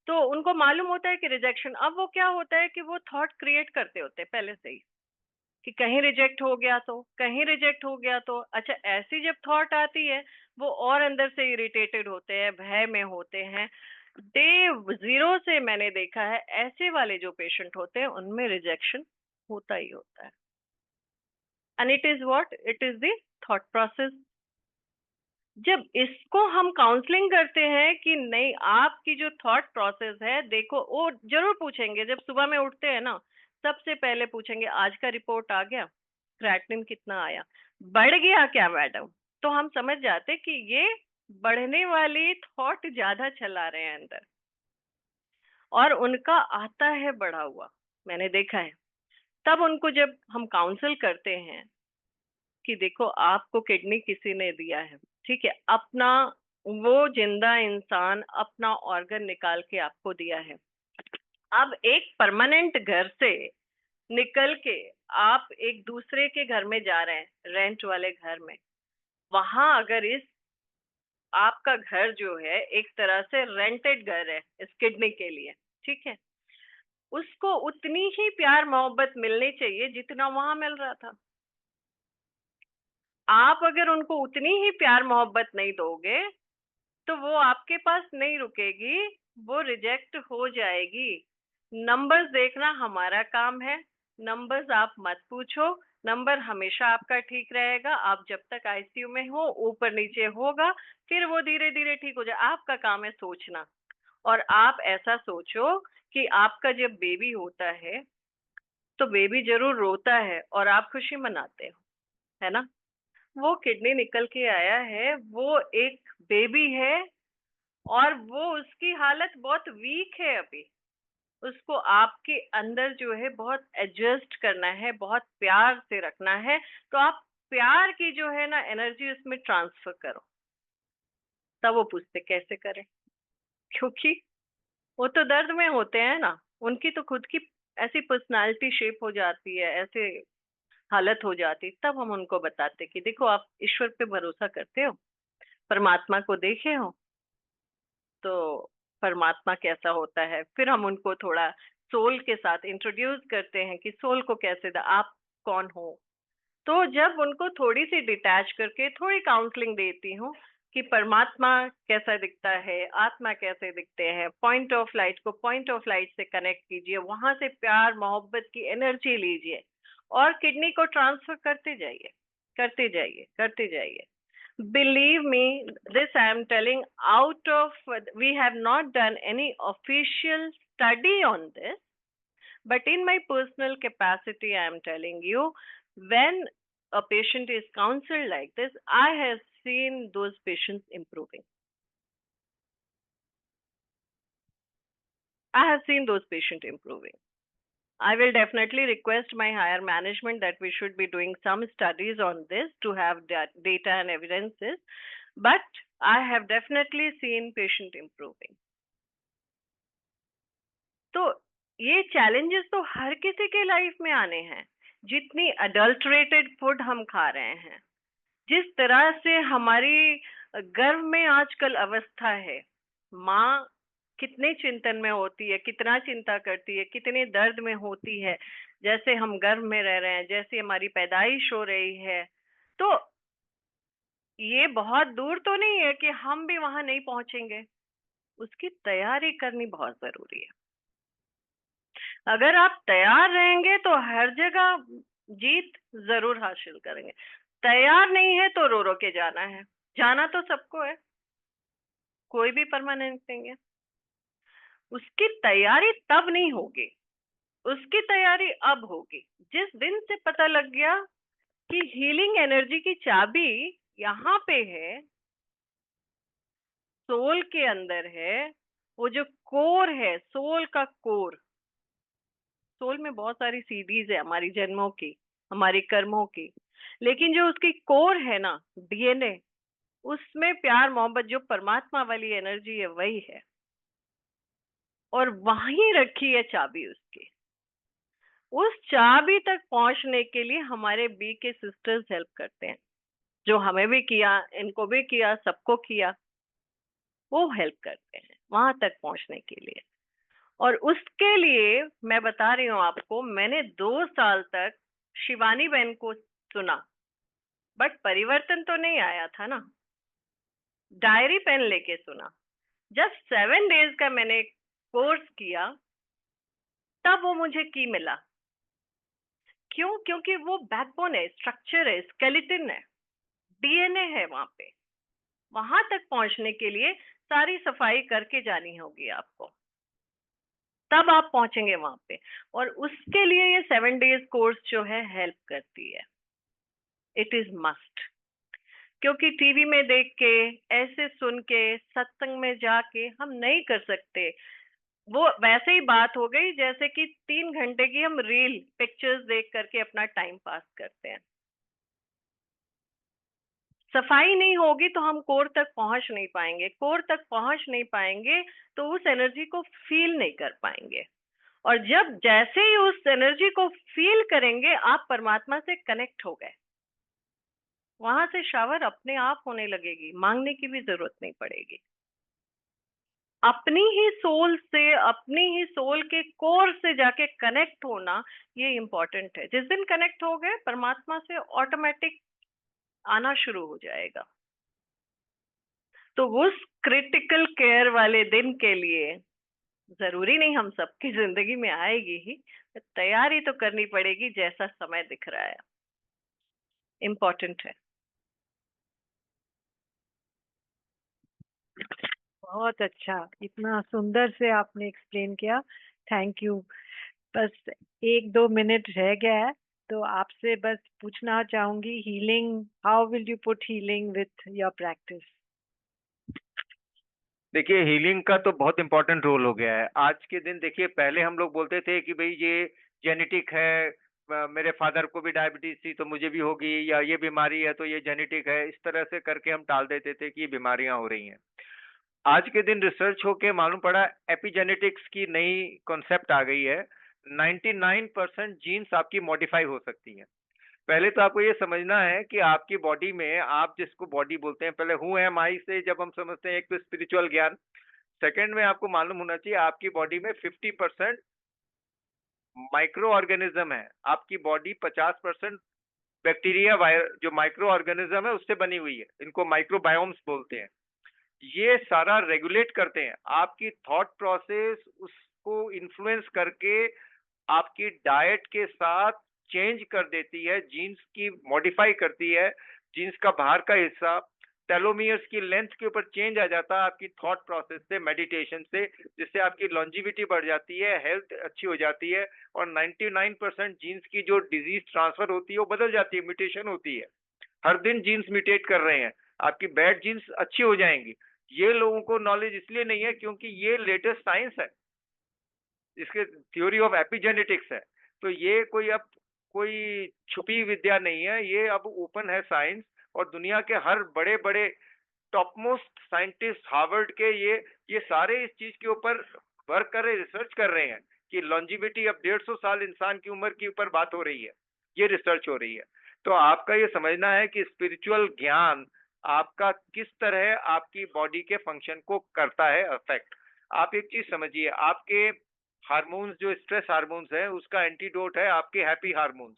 तो उनको मालूम होता है कि रिजेक्शन, अब वो क्या होता है कि वो थॉट क्रिएट करते होते हैं पहले से ही कि कहीं रिजेक्ट हो गया तो, कहीं रिजेक्ट हो गया तो। अच्छा, ऐसी जब थॉट आती है वो और अंदर से इरिटेटेड होते हैं, भय में होते हैं। डे 0 से मैंने देखा है ऐसे वाले जो पेशेंट होते हैं उनमें रिजेक्शन होता ही होता है। And it is what, it is the thought process. जब इसको हम काउंसलिंग करते हैं कि नहीं, आपकी जो थॉट प्रोसेस है देखो, वो जरूर पूछेंगे जब सुबह में उठते हैं ना, सबसे पहले पूछेंगे आज का रिपोर्ट आ गया, क्रेटिनिन कितना आया, बढ़ गया क्या मैडम? तो हम समझ जाते कि ये बढ़ने वाली थॉट ज्यादा चला रहे हैं अंदर, और उनका आता है बढ़ा हुआ, मैंने देखा है। तब उनको जब हम काउंसल करते हैं कि देखो आपको किडनी किसी ने दिया है, ठीक है, अपना वो जिंदा इंसान अपना ऑर्गन निकाल के आपको दिया है, अब एक परमानेंट घर से निकल के आप एक दूसरे के घर में जा रहे हैं, रेंट वाले घर में, वहां अगर इस आपका घर जो है एक तरह से रेंटेड घर है इस किडनी के लिए, ठीक है, उसको उतनी ही प्यार मोहब्बत मिलनी चाहिए जितना वहां मिल रहा था। आप अगर उनको उतनी ही प्यार मोहब्बत नहीं दोगे तो वो आपके पास नहीं रुकेगी, वो रिजेक्ट हो जाएगी। नंबर्स देखना हमारा काम है, नंबर्स आप मत पूछो, नंबर हमेशा आपका ठीक रहेगा। आप जब तक आईसीयू में हो ऊपर नीचे होगा, फिर वो धीरे धीरे ठीक हो जाए। आपका काम है सोचना, और आप ऐसा सोचो कि आपका जब बेबी होता है तो बेबी जरूर रोता है और आप खुशी मनाते हो, है ना? वो किडनी निकल के आया है, वो एक बेबी है, और वो उसकी हालत बहुत वीक है अभी, उसको आपके अंदर जो है बहुत एडजस्ट करना है, बहुत प्यार से रखना है। तो आप प्यार की जो है ना एनर्जी उसमें ट्रांसफर करो। तब वो पूछते कैसे करें, क्योंकि वो तो दर्द में होते हैं ना, उनकी तो खुद की ऐसी पर्सनालिटी शेप हो जाती है, ऐसे हालत हो जाती। तब हम उनको बताते कि देखो आप ईश्वर पे भरोसा करते हो, परमात्मा को देखे हो, तो परमात्मा कैसा होता है। फिर हम उनको थोड़ा सोल के साथ इंट्रोड्यूस करते हैं कि सोल को कैसे आप कौन हो। तो जब उनको थोड़ी सी डिटैच करके थोड़ी काउंसलिंग देती हूँ कि परमात्मा कैसा दिखता है, आत्मा कैसे दिखते हैं, पॉइंट ऑफ लाइट को पॉइंट ऑफ लाइट से कनेक्ट कीजिए, वहां से प्यार मोहब्बत की एनर्जी लीजिए और किडनी को ट्रांसफर करते जाइए, करते जाइए, करते जाइए। Believe me, this I am telling out of, we have not done any official study on this, but in my personal capacity, I am telling you, when a patient is counseled like this, I have seen those patients improving. I have seen those patients improving. I will definitely request my higher management that we should be doing some studies on this to have data and evidences, but I have definitely seen patient improving. तो ये challenges तो हर किसी के life में आने हैं। जितनी adulterated food हम खा रहे हैं, जिस तरह से हमारी गर्भ में आजकल अवस्था है, माँ कितने चिंतन में होती है, कितना चिंता करती है, कितने दर्द में होती है, जैसे हम गर्भ में रह रहे हैं, जैसे हमारी पैदाइश हो रही है। तो ये बहुत दूर तो नहीं है कि हम भी वहां नहीं पहुंचेंगे, उसकी तैयारी करनी बहुत जरूरी है। अगर आप तैयार रहेंगे तो हर जगह जीत जरूर हासिल करेंगे। तैयार नहीं है तो रो रो के जाना है, जाना तो सबको है, कोई भी परमानेंट नहीं है। उसकी तैयारी तब नहीं होगी, उसकी तैयारी अब होगी जिस दिन से पता लग गया कि हीलिंग एनर्जी की चाबी यहाँ पे है, सोल के अंदर है। वो जो कोर है, सोल का कोर, सोल में बहुत सारी सीडीज है हमारी जन्मों की, हमारी कर्मों की, लेकिन जो उसकी कोर है ना, डीएनए, उसमें प्यार मोहब्बत जो परमात्मा वाली एनर्जी है वही है, और वहीं रखी है चाबी उसकी। उस चाबी तक पहुंचने के लिए हमारे बी के सिस्टर्स हेल्प करते हैं, जो हमें भी किया, इनको भी किया, सबको किया, वो हेल्प करते हैं वहां तक पहुंचने के लिए। और उसके लिए मैं बता रही हूँ आपको, मैंने 2 साल तक शिवानी बहन को सुना, बट परिवर्तन तो नहीं आया था ना। डायरी पेन लेके सुना। जब 7 डेज का मैंने कोर्स किया तब वो मुझे की मिला। क्यों? क्योंकि वो बैकबोन है, स्ट्रक्चर है, स्केलेटन है, डीएनए है वहां पे। वहां तक पहुंचने के लिए सारी सफाई करके जानी होगी आपको। तब आप पहुंचेंगे वहां पे। और उसके लिए ये 7 days कोर्स जो है हेल्प करती है। It is must. क्योंकि टीवी में देख के, ऐसे सुन के, सत्संग में जाके हम नहीं कर सकते। वो वैसे ही बात हो गई जैसे कि 3 घंटे की हम रील पिक्चर्स देख करके अपना टाइम पास करते हैं। सफाई नहीं होगी तो हम कोर तक पहुंच नहीं पाएंगे, कोर तक पहुंच नहीं पाएंगे तो उस एनर्जी को फील नहीं कर पाएंगे। और जब जैसे ही उस एनर्जी को फील करेंगे, आप परमात्मा से कनेक्ट हो गए। वहां से शावर अपने आप होने लगेगी, मांगने की भी जरूरत नहीं पड़ेगी। अपनी ही सोल से, अपनी ही सोल के कोर से जाके कनेक्ट होना, ये इम्पोर्टेंट है। जिस दिन कनेक्ट हो गए परमात्मा से, ऑटोमेटिक आना शुरू हो जाएगा। तो उस क्रिटिकल केयर वाले दिन के लिए, जरूरी नहीं हम सबकी जिंदगी में आएगी ही, तैयारी तो करनी पड़ेगी जैसा समय दिख रहा है। इम्पोर्टेंट है। बहुत अच्छा, इतना सुंदर से आपने एक्सप्लेन किया, थैंक यू। बस 1-2 मिनट रह गया है, तो आपसे बस पूछना चाहूंगी, healing, how will you put healing with your practice? देखिए, हीलिंग का तो बहुत इंपॉर्टेंट रोल हो गया है आज के दिन। देखिए, पहले हम लोग बोलते थे कि भाई ये जेनेटिक है, मेरे फादर को भी डायबिटीज थी तो मुझे भी होगी, या ये बीमारी है तो ये जेनेटिक है, इस तरह से करके हम टाल देते थे कि ये बीमारियां हो रही हैं। आज के दिन रिसर्च होके मालूम पड़ा, एपिजेनेटिक्स की नई कॉन्सेप्ट आ गई है। 99% जीन्स आपकी मॉडिफाई हो सकती हैं। पहले तो आपको ये समझना है कि आपकी बॉडी में, आप जिसको बॉडी बोलते हैं, पहले हु एम आई से जब हम समझते हैं, एक तो स्पिरिचुअल ज्ञान, सेकंड में आपको मालूम होना चाहिए आपकी बॉडी में 50% माइक्रो ऑर्गेनिज्म है। आपकी बॉडी 50% बैक्टीरिया, वायरस, जो माइक्रो ऑर्गेनिज्म है उससे बनी हुई है। इनको माइक्रोबायोम्स बोलते हैं। ये सारा रेगुलेट करते हैं आपकी थॉट प्रोसेस, उसको इन्फ्लुएंस करके आपकी डाइट के साथ चेंज कर देती है, जीन्स की मॉडिफाई करती है। जीन्स का बाहर का हिस्सा, टेलोमियर्स की लेंथ के ऊपर चेंज आ जाता है आपकी थॉट प्रोसेस से, मेडिटेशन से, जिससे आपकी लॉन्जिविटी बढ़ जाती है, हेल्थ अच्छी हो जाती है। और 99% जीन्स की जो डिजीज ट्रांसफर होती है वो बदल जाती है, म्यूटेशन होती है। हर दिन जीन्स म्यूटेट कर रहे हैं, आपकी बैड जीन्स अच्छी हो जाएंगी। ये लोगों को नॉलेज इसलिए नहीं है क्योंकि ये लेटेस्ट साइंस है, इसके थ्योरी ऑफ एपिजेनेटिक्स है। तो ये कोई छुपी विद्या नहीं है, ये अब ओपन है साइंस। और दुनिया के हर बड़े बड़े टॉप मोस्ट साइंटिस्ट, हार्वर्ड के, ये सारे इस चीज के ऊपर वर्क कर रहे, रिसर्च कर रहे हैं कि लॉन्जिविटी अब 150 साल इंसान की उम्र के ऊपर बात हो रही है, ये रिसर्च हो रही है। तो आपका ये समझना है कि स्पिरिचुअल ज्ञान आपका किस तरह आपकी बॉडी के फंक्शन को करता है अफेक्ट। आप एक चीज समझिए, आपके हार्मोन्स, जो स्ट्रेस हार्मोन्स है, उसका एंटीडोट है आपके हैप्पी हार्मोन्स।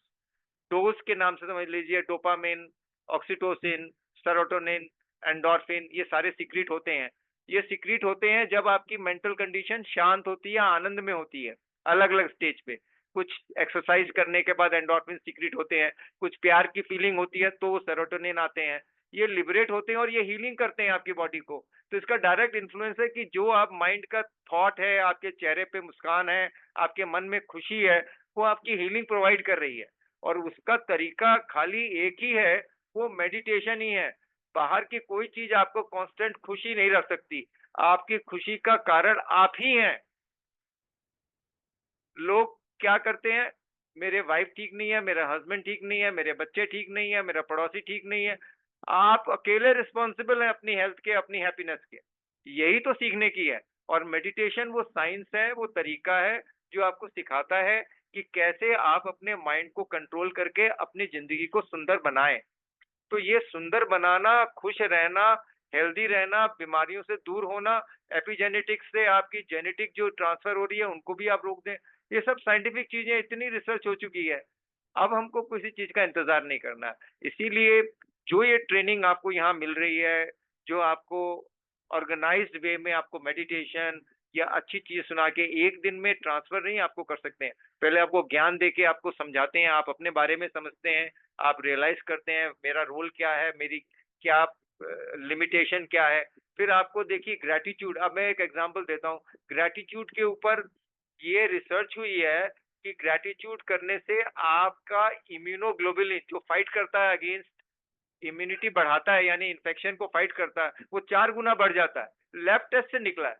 डोज के नाम से समझ लीजिए, डोपामिन, ऑक्सीटोसिन, सेरोटोनिन, एंडोर्फिन, ये सारे सीक्रेट होते हैं। ये सीक्रेट होते हैं जब आपकी मेंटल कंडीशन शांत होती है, आनंद में होती है, अलग अलग स्टेज पे। कुछ एक्सरसाइज करने के बाद एंडोर्फिन सीक्रेट होते हैं, कुछ प्यार की फीलिंग होती है तो सेरोटोनिन आते हैं। ये लिबरेट होते हैं और ये हीलिंग करते हैं आपकी बॉडी को। तो इसका डायरेक्ट इन्फ्लुएंस है कि जो आप माइंड का थॉट है, आपके चेहरे पे मुस्कान है, आपके मन में खुशी है, वो आपकी हीलिंग प्रोवाइड कर रही है। और उसका तरीका खाली एक ही है, वो मेडिटेशन ही है। बाहर की कोई चीज आपको कांस्टेंट खुशी नहीं रख सकती। आपकी खुशी का कारण आप ही हैं। लोग क्या करते हैं, मेरे वाइफ ठीक नहीं है, मेरा हस्बैंड ठीक नहीं है, मेरे बच्चे ठीक नहीं है, मेरा पड़ोसी ठीक नहीं है। आप अकेले रिस्पॉन्सिबल हैं अपनी हेल्थ के, अपनी हैप्पीनेस के। यही तो सीखने की है। और मेडिटेशन वो साइंस है, वो तरीका है जो आपको सिखाता है कि कैसे आप अपने माइंड को कंट्रोल करके अपनी जिंदगी को सुंदर बनाएं। तो ये सुंदर बनाना, खुश रहना, हेल्दी रहना, बीमारियों से दूर होना, एपिजेनेटिक्स से आपकी जेनेटिक जो ट्रांसफर हो रही है उनको भी आप रोक दें, ये सब साइंटिफिक चीजें, इतनी रिसर्च हो चुकी है। अब हमको किसी चीज का इंतजार नहीं करना। इसीलिए जो ये ट्रेनिंग आपको यहाँ मिल रही है, जो आपको ऑर्गेनाइज्ड वे में आपको मेडिटेशन या अच्छी चीज सुना के एक दिन में ट्रांसफर नहीं आपको कर सकते हैं। पहले आपको ज्ञान दे के आपको समझाते हैं, आप अपने बारे में समझते हैं, आप रियलाइज करते हैं मेरा रोल क्या है, मेरी क्या लिमिटेशन क्या है। फिर आपको देखिए ग्रेटिट्यूड, अब मैं एक एग्जांपल देता हूँ, ग्रेटिट्यूड के ऊपर ये रिसर्च हुई है कि ग्रैटिट्यूड करने से आपका इम्यूनोग्लोबुलिन जो फाइट करता है अगेंस्ट इम्यूनिटी बढ़ाता है, यानी इन्फेक्शन को फाइट करता है, वो 4 गुना बढ़ जाता है। लैब टेस्ट से निकला है।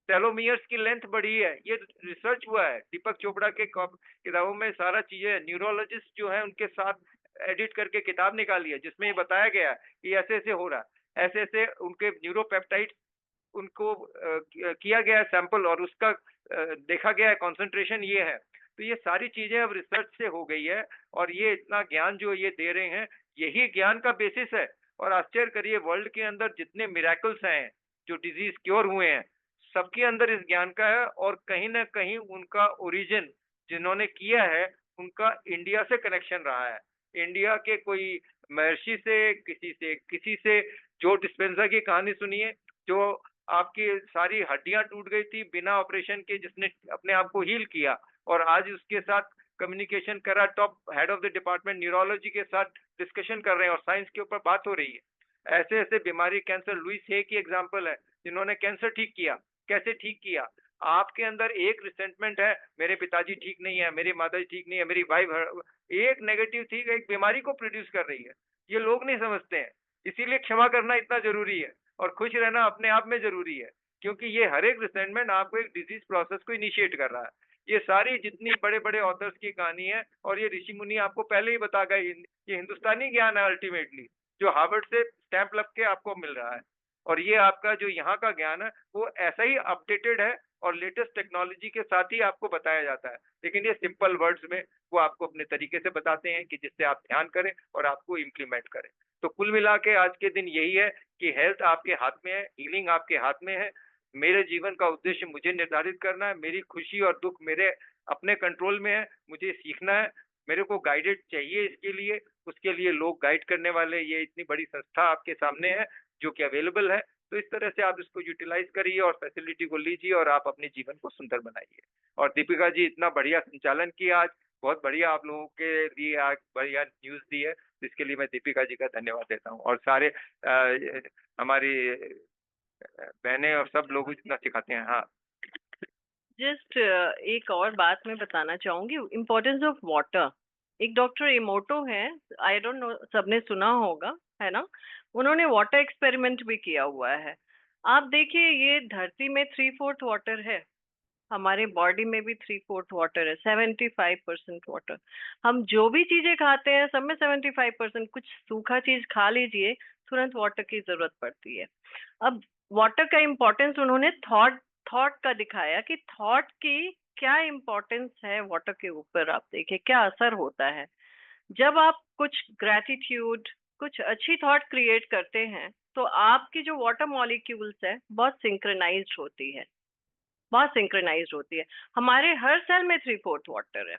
टेलोमियर्स की लेंथ बढ़ी है, ये रिसर्च हुआ है। दीपक चोपड़ा के किताबों में सारा चीजें, न्यूरोलॉजिस्ट जो है उनके साथ एडिट करके किताब निकाली है, जिसमें ये बताया गया है कि ऐसे ऐसे हो रहा है, ऐसे ऐसे उनके न्यूरोपेप्टाइड उनको किया गया है सैंपल, और उसका देखा गया है कॉन्सेंट्रेशन ये है। तो ये सारी चीजें अब रिसर्च से हो गई है, और ये इतना ज्ञान जो ये दे रहे हैं, यही ज्ञान का बेसिस है। और आश्चर्य करिए, वर्ल्ड के अंदर जितने मिराकल्स हैं, जो डिजीज क्योर हुए हैं, सबके अंदर इस ज्ञान का है, और कहीं ना कहीं उनका ओरिजिन जिन्होंने किया है उनका इंडिया से कनेक्शन रहा है। इंडिया के कोई महर्षि से, किसी से जो डिस्पेंसर की कहानी सुनिए, जो आपकी सारी हड्डियां टूट गई थी बिना ऑपरेशन के, जिसने अपने आप को हील किया, और आज उसके साथ कम्युनिकेशन करा, top head of the department neurology के साथ डिस्कशन कर रहे हैं और साइंस के ऊपर बात हो रही है। ऐसे ऐसे बीमारी, कैंसर, लुइस हे की एग्जांपल है जिन्होंने कैंसर ठीक किया। कैसे ठीक किया? आपके अंदर एक रिसेंटमेंट है, मेरे पिताजी ठीक नहीं है, मेरी माताजी ठीक नहीं है, मेरी वाइफ, एक नेगेटिव थी, एक बीमारी को प्रोड्यूस कर रही है। ये लोग नहीं समझते हैं। इसीलिए क्षमा करना इतना जरूरी है, और खुश रहना अपने आप में जरूरी है, क्योंकि ये हर एक रिसेंटमेंट आपको एक डिजीज प्रोसेस को इनिशिएट कर रहा है। ये सारी जितनी बड़े बड़े ऑथर्स की कहानी है, और ये ऋषि मुनि आपको पहले ही बता गए, ये हिंदुस्तानी ज्ञान है अल्टीमेटली, जो हार्वर्ड से स्टैंप लग के आपको मिल रहा है। और ये आपका जो यहाँ का ज्ञान है वो ऐसा ही अपडेटेड है, और लेटेस्ट टेक्नोलॉजी के साथ ही आपको बताया जाता है, लेकिन ये सिंपल वर्ड्स में वो आपको अपने तरीके से बताते हैं कि जिससे आप ध्यान करें और आपको इम्प्लीमेंट करें। तो कुल मिला के आज के दिन यही है कि हेल्थ आपके हाथ में है, हीलिंग आपके हाथ में है। मेरे जीवन का उद्देश्य मुझे निर्धारित करना है, मेरी खुशी और दुख मेरे अपने कंट्रोल में है, मुझे सीखना है, मेरे को गाइडेड चाहिए इसके लिए, उसके लिए लोग गाइड करने वाले, ये इतनी बड़ी संस्था आपके सामने है जो कि अवेलेबल है। तो इस तरह से आप इसको यूटिलाइज करिए और फैसिलिटी को लीजिए, और आप अपने जीवन को सुंदर बनाइए। और दीपिका जी, इतना बढ़िया संचालन किया आज, बहुत बढ़िया आप लोगों के लिए आज बढ़िया न्यूज दी है, इसके लिए मैं दीपिका जी का धन्यवाद देता हूँ। और सारे हमारी बहनें और सब लोग जितना सिखाते हैं। हाँ, जस्ट एक और बात मैं बताना चाहूंगी, इम्पोर्टेंस ऑफ वाटर। एक डॉक्टर इमोटो है, आई डोंट नो, सबने सुना होगा, है ना? उन्होंने वाटर एक्सपेरिमेंट भी किया हुआ है। आप देखिए, ये धरती में 3/4 वाटर है, हमारे बॉडी में भी 3/4 वाटर है, 75% वाटर। हम जो भी चीजें खाते हैं सब में 75%। कुछ सूखा चीज खा लीजिए, तुरंत वाटर की जरूरत पड़ती है। अब वाटर का इम्पोर्टेंस उन्होंने थॉट थॉट का दिखाया कि थॉट की क्या इम्पोर्टेंस है वाटर के ऊपर। आप देखिए क्या असर होता है जब आप कुछ ग्रेटिट्यूड, कुछ अच्छी थॉट क्रिएट करते हैं, तो आपकी जो वाटर मॉलिक्यूल्स है बहुत सिंक्रोनाइज्ड होती है, बहुत सिंक्रोनाइज्ड होती है। हमारे हर सेल में 3/4 वाटर है,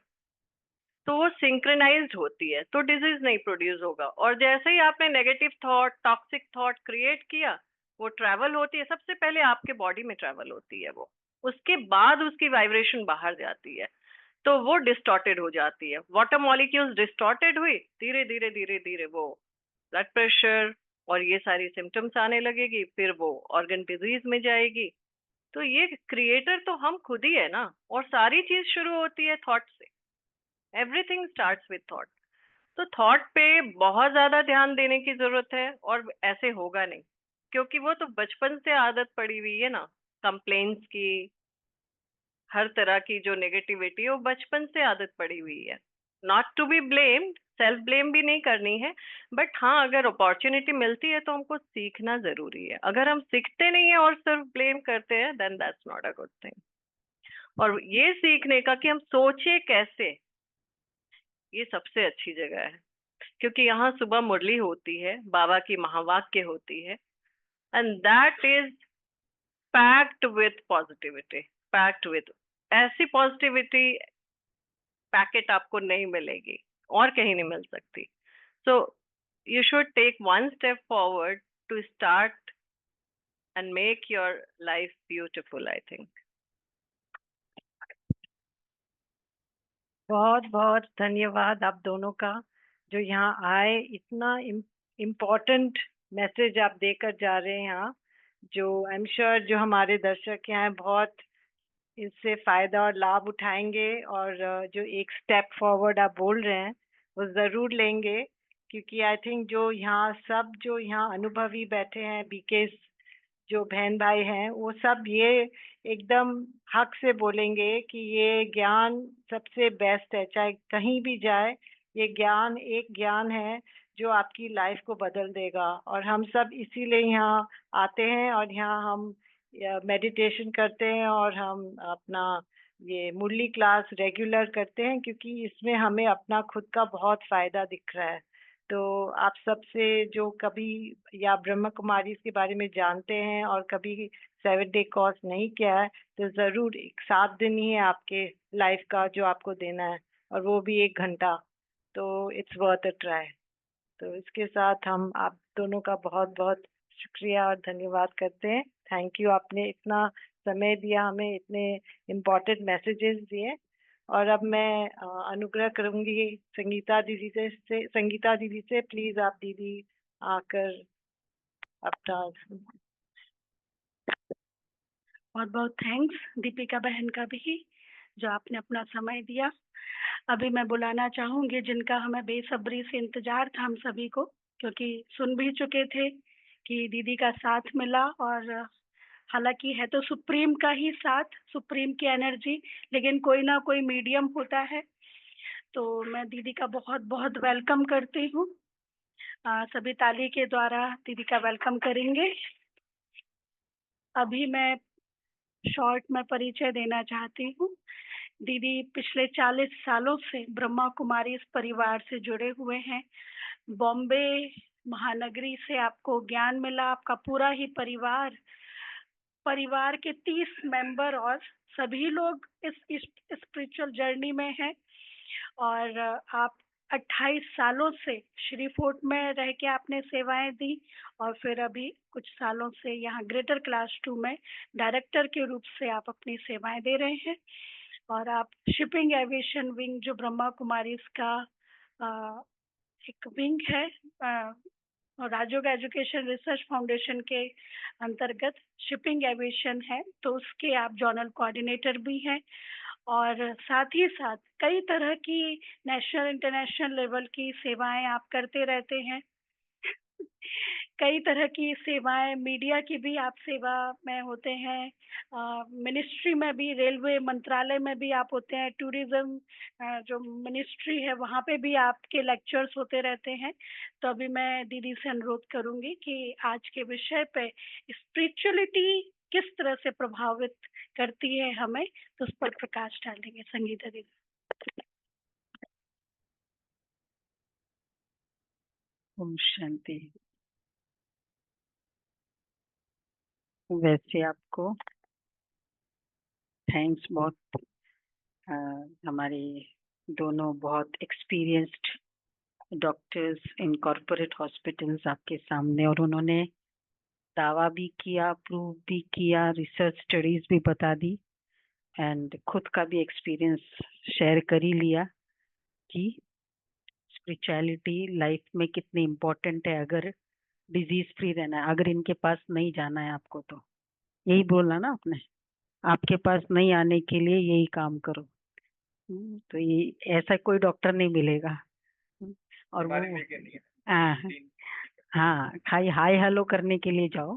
तो वो सिंक्रोनाइज्ड होती है, तो डिजीज नहीं प्रोड्यूस होगा। और जैसे ही आपने negative thought, toxic thought create किया, वो ट्रैवल होती है, सबसे पहले आपके बॉडी में ट्रैवल होती है वो, उसके बाद उसकी वाइब्रेशन बाहर जाती है, तो वो डिस्टॉर्टेड हो जाती है। वाटर मॉलिक्यूल्स डिस्टॉर्टेड हुई, धीरे धीरे धीरे धीरे वो ब्लड प्रेशर और ये सारी सिम्टम्स आने लगेगी, फिर वो ऑर्गन डिजीज में जाएगी। तो ये क्रिएटर तो हम खुद ही है ना, और सारी चीज शुरू होती है थॉट से। Everything starts with thought. तो थॉट पे बहुत ज्यादा ध्यान देने की जरूरत है, और ऐसे होगा नहीं, क्योंकि वो तो बचपन से आदत पड़ी हुई है ना, कंप्लेन्स की, हर तरह की जो नेगेटिविटी है वो बचपन से आदत पड़ी हुई है। Not to be blamed, self blame भी नहीं करनी है, बट हाँ, अगर अपॉर्चुनिटी मिलती है तो हमको सीखना जरूरी है। अगर हम सीखते नहीं है और सिर्फ ब्लेम करते हैं, then that's not a good thing. और ये सीखने का कि हम सोचे कैसे, ये सबसे अच्छी जगह है, क्योंकि यहाँ सुबह मुरली होती है, बाबा की महावाक्य होती है, and that is packed with positivity, packed with, ऐसी पॉजिटिविटी पैकेट आपको नहीं मिलेगी और कहीं नहीं मिल सकती। So you should take one step forward to start and make your life beautiful, I think. बहुत बहुत धन्यवाद आप दोनों का, जो यहाँ आए, इतना इम्पोर्टेंट मैसेज आप देकर जा रहे हैं यहाँ, जो आई एम श्योर जो हमारे दर्शक यहाँ बहुत इससे फायदा और लाभ उठाएंगे और जो एक स्टेप फॉरवर्ड आप बोल रहे हैं वो जरूर लेंगे, क्योंकि आई थिंक जो यहाँ अनुभवी बैठे हैं, बीके जो बहन भाई हैं, वो सब ये एकदम हक से बोलेंगे कि ये ज्ञान सबसे बेस्ट है। चाहे कहीं भी जाए, ये ज्ञान एक ज्ञान है जो आपकी लाइफ को बदल देगा। और हम सब इसीलिए यहाँ आते हैं और यहाँ हम मेडिटेशन करते हैं और हम अपना ये मुरली क्लास रेगुलर करते हैं, क्योंकि इसमें हमें अपना खुद का बहुत फायदा दिख रहा है। तो आप सबसे जो कभी या ब्रह्म कुमारी के बारे में जानते हैं और कभी 7 डे कोर्स नहीं किया है, तो जरूर 7 दिन ही है आपके लाइफ का जो आपको देना है, और वो भी 1 घंटा। तो इट्स वर्थ अ ट्राई। तो इसके साथ हम आप दोनों का बहुत बहुत शुक्रिया और धन्यवाद करते हैं। थैंक यू, आपने इतना समय दिया, हमें इतने इम्पोर्टेंट मैसेजेस दिए। और अब मैं अनुग्रह करूंगी संगीता दीदी से प्लीज आप दीदी आकर अपना। बहुत बहुत थैंक्स दीपिका बहन का भी, जो आपने अपना समय दिया। अभी मैं बुलाना चाहूंगी जिनका हमें बेसब्री से इंतजार था हम सभी को, क्योंकि सुन भी चुके थे कि दीदी का साथ मिला, और हालांकि है तो सुप्रीम का ही साथ, सुप्रीम की एनर्जी, लेकिन कोई ना कोई मीडियम होता है। तो मैं दीदी का बहुत बहुत वेलकम करती हूँ। सभी ताली के द्वारा दीदी का वेलकम करेंगे। अभी मैं शॉर्ट में परिचय देना चाहती हूँ। दीदी पिछले 40 सालों से ब्रह्मा कुमारी इस परिवार से जुड़े हुए हैं। बॉम्बे महानगरी से आपको ज्ञान मिला, आपका पूरा ही परिवार के 30 मेंबर और सभी लोग इस स्पिरिचुअल जर्नी में हैं। और आप 28 सालों से श्री फोर्ट में रह के आपने सेवाएं दी, और फिर अभी कुछ सालों से यहाँ ग्रेटर क्लास 2 में डायरेक्टर के रूप से आप अपनी सेवाएं दे रहे हैं। और आप शिपिंग एविएशन विंग, जो ब्रह्मा कुमारी का एक विंग है, और राजयोग एजुकेशन रिसर्च फाउंडेशन के अंतर्गत शिपिंग एविएशन है, तो उसके आप जर्नल कोऑर्डिनेटर भी हैं। और साथ ही साथ कई तरह की नेशनल इंटरनेशनल लेवल की सेवाएं आप करते रहते हैं। कई तरह की सेवाएं, मीडिया की भी आप सेवा में होते हैं, मिनिस्ट्री में भी, रेलवे मंत्रालय में भी आप होते हैं, टूरिज्म जो मिनिस्ट्री है वहाँ पे भी आपके लेक्चर्स होते रहते हैं। तो अभी मैं दीदी से अनुरोध करूंगी कि आज के विषय पे स्पिरिचुअलिटी किस तरह से प्रभावित करती है हमें, तो उस पर प्रकाश डालेंगे संगीता दीदी। ओम शांति। वैसे आपको थैंक्स बहुत, हमारे दोनों बहुत experienced doctors in corporate hospitals आपके सामने, और उन्होंने दावा भी किया, प्रूव भी किया, रिसर्च स्टडीज भी बता दी, एंड खुद का भी एक्सपीरियंस शेयर कर ही लिया कि स्पिरिचुअलिटी लाइफ में कितनी इम्पोर्टेंट है अगर डिजीज फ्री रहना है, अगर इनके पास नहीं जाना है आपको। तो यही बोला ना आपने, आपके पास नहीं आने के लिए यही काम करो। तो ये ऐसा कोई डॉक्टर नहीं मिलेगा। और वो हाँ हाँ, खाई हाय हेलो करने के लिए जाओ।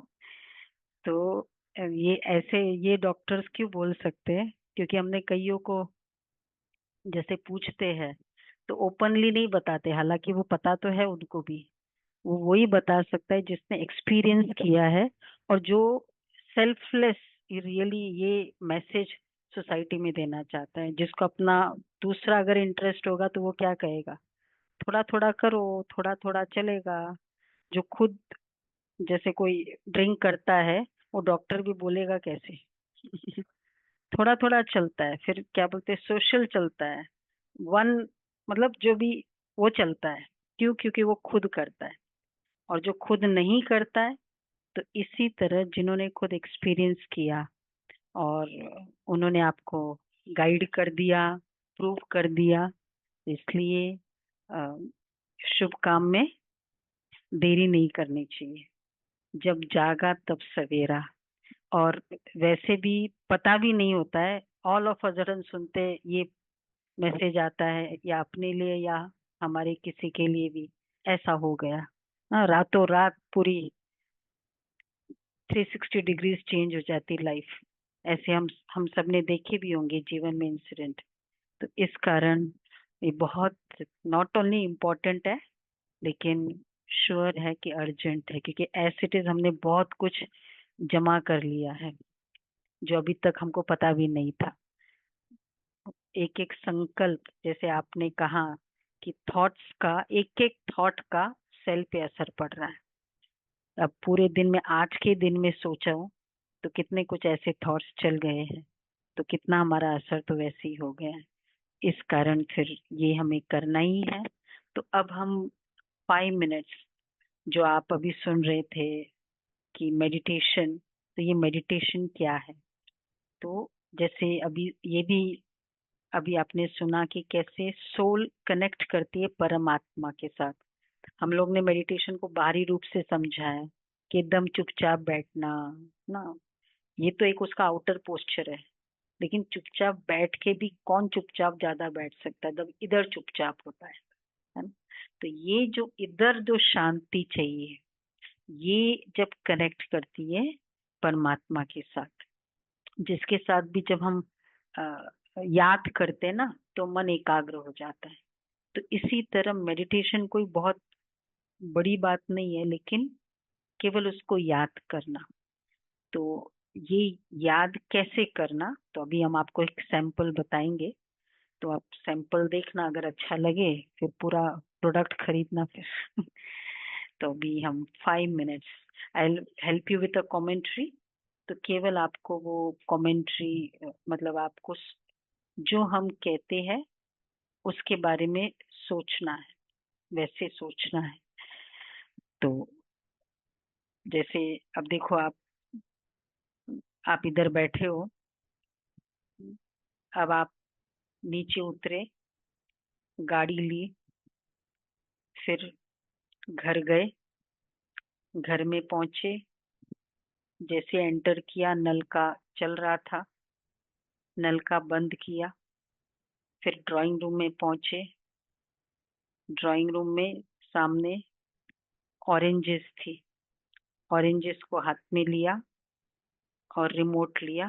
तो ये डॉक्टर्स क्यों बोल सकते हैं, क्योंकि हमने कईयों को जैसे पूछते हैं तो ओपनली नहीं बताते, हालांकि वो पता तो है उनको भी। वो वही बता सकता है जिसने एक्सपीरियंस किया है, और जो सेल्फलेस रियली ये मैसेज सोसाइटी में देना चाहता है। जिसको अपना दूसरा अगर इंटरेस्ट होगा तो वो क्या कहेगा, थोड़ा थोड़ा करो, थोड़ा थोड़ा चलेगा। जो खुद जैसे कोई ड्रिंक करता है, वो डॉक्टर भी बोलेगा कैसे थोड़ा थोड़ा चलता है, फिर क्या बोलते हैं सोशल चलता है, वन मतलब जो भी वो चलता है। क्यों? क्योंकि वो खुद करता है। और जो खुद नहीं करता है, तो इसी तरह जिन्होंने खुद एक्सपीरियंस किया और उन्होंने आपको गाइड कर दिया, प्रूव कर दिया, इसलिए शुभ काम में देरी नहीं करनी चाहिए। जब जागा तब सवेरा, और वैसे भी पता भी नहीं होता है, ऑल ऑफ अ सडन सुनते ये मैसेज आता है, या अपने लिए या हमारे किसी के लिए भी ऐसा हो गया। हाँ, रातों रात पूरी 360 डिग्रीज चेंज हो जाती लाइफ। ऐसे हम सब ने देखे भी होंगे जीवन में इंसिडेंट। तो इस कारण ये बहुत नॉट ओनली इम्पोर्टेंट है, लेकिन श्योर है कि अर्जेंट है, क्योंकि एज इट इज हमने बहुत कुछ जमा कर लिया है जो अभी तक हमको पता भी नहीं था। एक एक संकल्प, जैसे आपने कहा कि थॉट्स का, एक एक थॉट का सेल पे असर पड़ रहा है। अब पूरे दिन में, आज के दिन में सोचा हूँ तो कितने कुछ ऐसे थॉट्स चल गए हैं, तो कितना हमारा असर तो वैसे ही हो गया है। इस कारण फिर ये हमें करना ही है। तो अब हम 5 मिनट्स, जो आप अभी सुन रहे थे कि मेडिटेशन, तो ये मेडिटेशन क्या है? तो जैसे अभी ये भी अभी आपने सुना कि कैसे सोल कनेक्ट करती है परमात्मा के साथ। हम लोग ने मेडिटेशन को बाहरी रूप से समझा है कि एकदम चुपचाप बैठना ना, ये तो एक उसका आउटर पोस्चर है। लेकिन चुपचाप बैठ के भी कौन चुपचाप ज्यादा बैठ सकता है, जब इधर चुपचाप होता है ना? तो ये जो इधर जो शांति चाहिए, ये जब कनेक्ट करती है परमात्मा के साथ, जिसके साथ भी जब हम याद करते हैं ना, तो मन एकाग्र हो जाता है। तो इसी तरह मेडिटेशन कोई बहुत बड़ी बात नहीं है, लेकिन केवल उसको याद करना। तो ये याद कैसे करना, तो अभी हम आपको एक सैंपल बताएंगे। तो आप सैंपल देखना, अगर अच्छा लगे फिर पूरा प्रोडक्ट खरीदना फिर। तो अभी हम 5 minutes, I help you with a commentary. तो केवल आपको वो कमेंट्री, मतलब आपको जो हम कहते हैं उसके बारे में सोचना है, वैसे सोचना है। तो जैसे अब देखो, आप इधर बैठे हो, अब आप नीचे उतरे, गाड़ी ली, फिर घर गए, घर में पहुंचे, जैसे एंटर किया नल का चल रहा था, नल का बंद किया, फिर ड्राइंग रूम में पहुंचे, ड्राइंग रूम में सामने ऑरेंजेस थी, ऑरेंजेस को हाथ में लिया और रिमोट लिया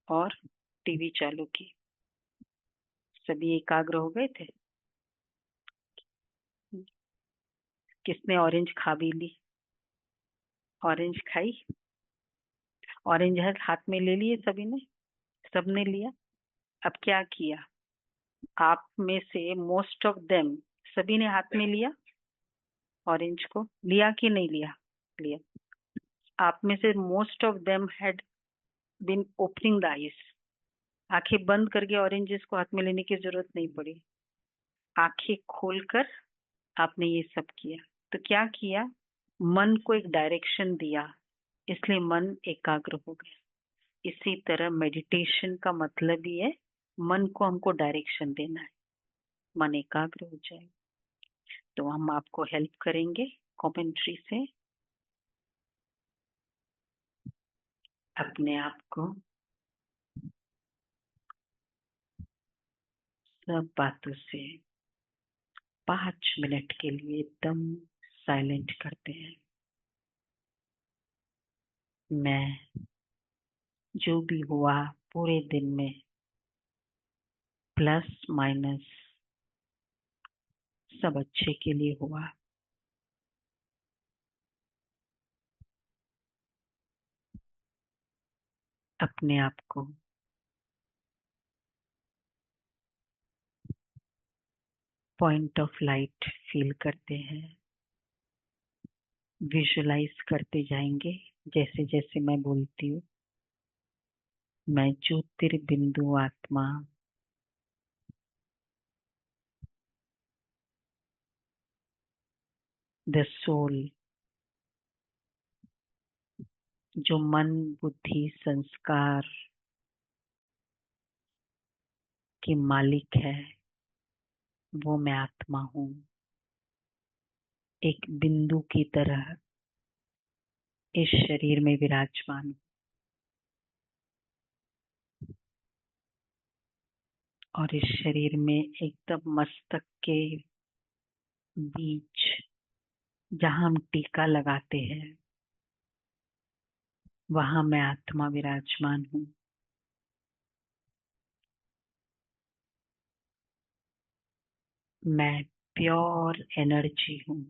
और टीवी चालू की। सभी एकाग्र हो गए थे। किसने ऑरेंज खा भी ली? ऑरेंज खाई, ऑरेंज हाथ में ले लिए सभी ने, सबने लिया। अब क्या किया, आप में से मोस्ट ऑफ देम, सभी ने हाथ में लिया, ऑरेंज को लिया कि नहीं लिया? लिया। आप में से most of them had been opening the eyes, आंखें बंद करके ऑरेंजेस को हाथ में लेने की जरूरत नहीं पड़ी, आंखें खोलकर आपने ये सब किया। तो क्या किया, मन को एक डायरेक्शन दिया, इसलिए मन एकाग्र हो गया। इसी तरह मेडिटेशन का मतलब ही है, मन को हमको डायरेक्शन देना है, मन एकाग्र हो जाए। तो हम आपको हेल्प करेंगे कमेंट्री से। अपने आप को सब बातों से 5 मिनट के लिए एकदम साइलेंट करते हैं। मैं, जो भी हुआ पूरे दिन में, प्लस माइनस सब अच्छे के लिए हुआ। अपने आप को पॉइंट ऑफ लाइट फील करते हैं, विजुलाइज करते जाएंगे जैसे जैसे मैं बोलती हूँ। मैं ज्योतिर्बिंदु आत्मा, द सोल, जो मन बुद्धि संस्कार की मालिक है, वो मैं आत्मा हूँ। एक बिंदु की तरह इस शरीर में विराजमान हूँ और इस शरीर में एकदम मस्तक के बीच जहाँ हम टीका लगाते हैं वहां मैं आत्मा विराजमान हूँ। मैं प्योर एनर्जी हूँ,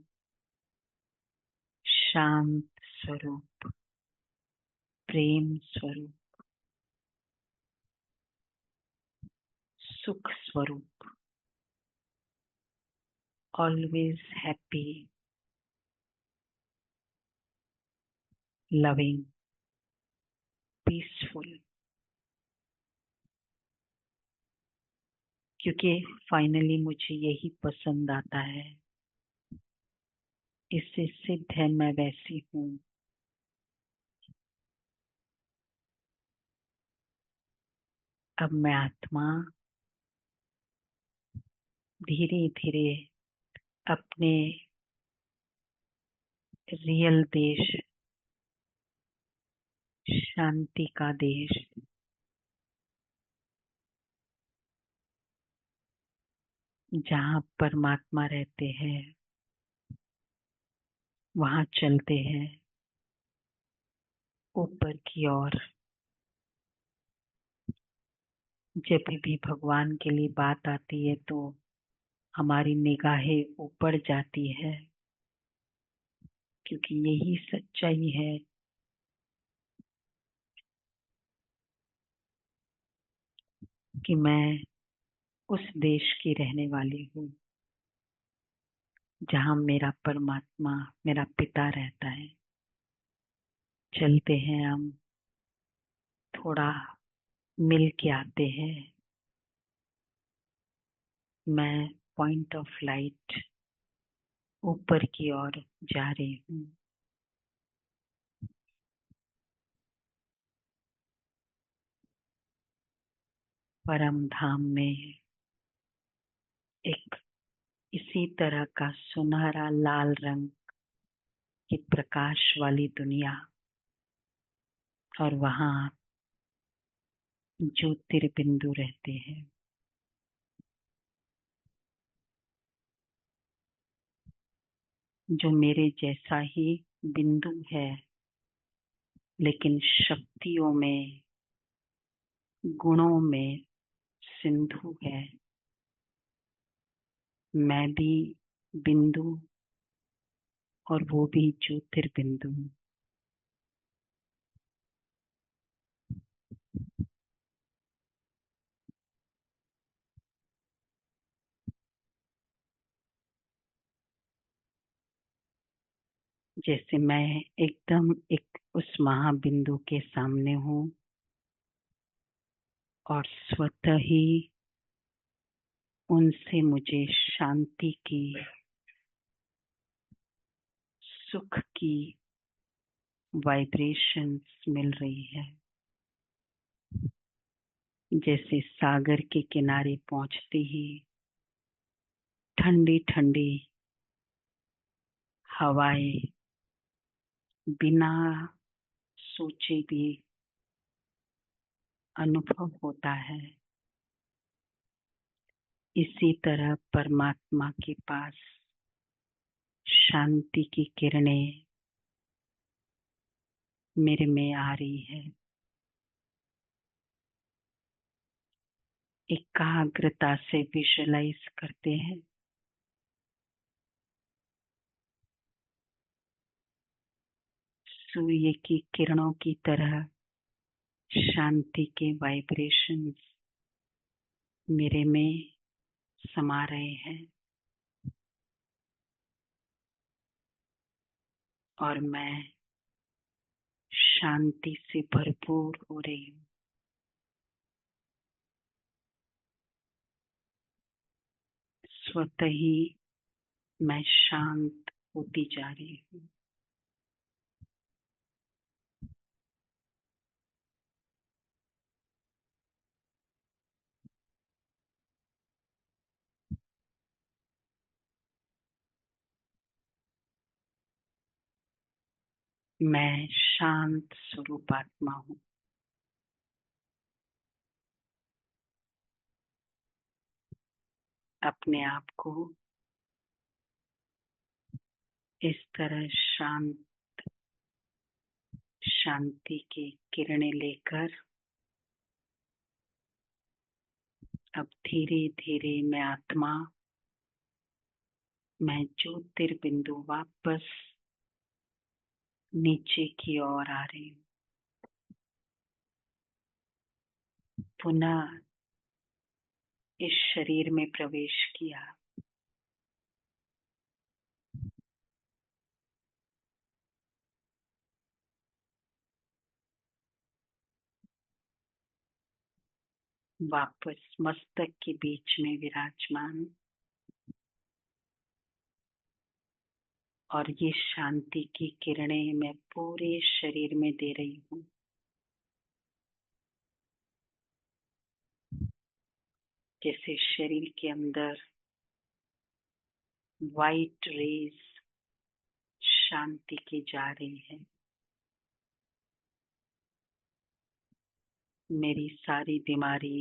शांत स्वरूप, प्रेम स्वरूप, सुख स्वरूप, ऑलवेज हैप्पी, लविंग, पीसफुल। क्योंकि फाइनली मुझे यही पसंद आता है, इससे सिद्ध है मैं वैसी हूँ। अब मैं आत्मा धीरे धीरे अपने रियल देश, शांति का देश, जहाँ परमात्मा रहते हैं वहाँ चलते हैं ऊपर की ओर। जब भी भगवान के लिए बात आती है तो हमारी निगाहें ऊपर जाती है, क्योंकि यही सच्चाई है कि मैं उस देश की रहने वाली हूँ जहाँ मेरा परमात्मा, मेरा पिता रहता है। चलते हैं हम, थोड़ा मिल के आते हैं। मैं पॉइंट ऑफ लाइट ऊपर की ओर जा रही हूँ। परम धाम में एक इसी तरह का सुनहरा लाल रंग की प्रकाश वाली दुनिया, और वहाँ ज्योतिर्बिंदु रहते हैं। जो मेरे जैसा ही बिंदु है, लेकिन शक्तियों में, गुणों में सिंधु है। मैं भी बिंदु और वो भी ज्योतिर्बिंदु। जैसे मैं एकदम एक उस महाबिंदु के सामने हूँ और स्वतः ही उनसे मुझे शांति की, सुख की वाइब्रेशंस मिल रही है। जैसे सागर के किनारे पहुंचते ही ठंडी ठंडी हवाएं बिना सोचे भी अनुभव होता है। इसी तरह परमात्मा के पास शांति की किरणें मेरे में आ रही है। एकाग्रता से विजुअलाइज करते हैं। सूर्य की किरणों की तरह शांति के वाइब्रेशंस मेरे में समा रहे हैं और मैं शांति से भरपूर हो रही हूँ। स्वतः ही मैं शांत होती जा रही हूँ। मैं शांत स्वरूप आत्मा हूँ। अपने आप को इस तरह शांति की किरणें लेकर अब धीरे धीरे मैं ज्योतिर्बिंदु वापस नीचे की ओर आ रही हूँ। पुनः इस शरीर में प्रवेश किया। वापस मस्तक के बीच में विराजमान और ये शांति की किरणें मैं पूरे शरीर में दे रही हूँ। जैसे शरीर के अंदर वाइट रेज शांति की जा रही है। मेरी सारी बीमारी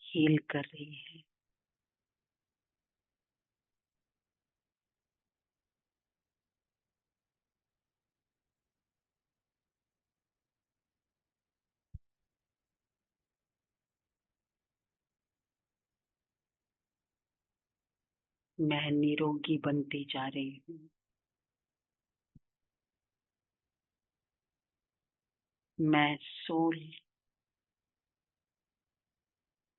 हील कर रही है। मैं निरोगी बनती जा रही हूँ। मैं सोल,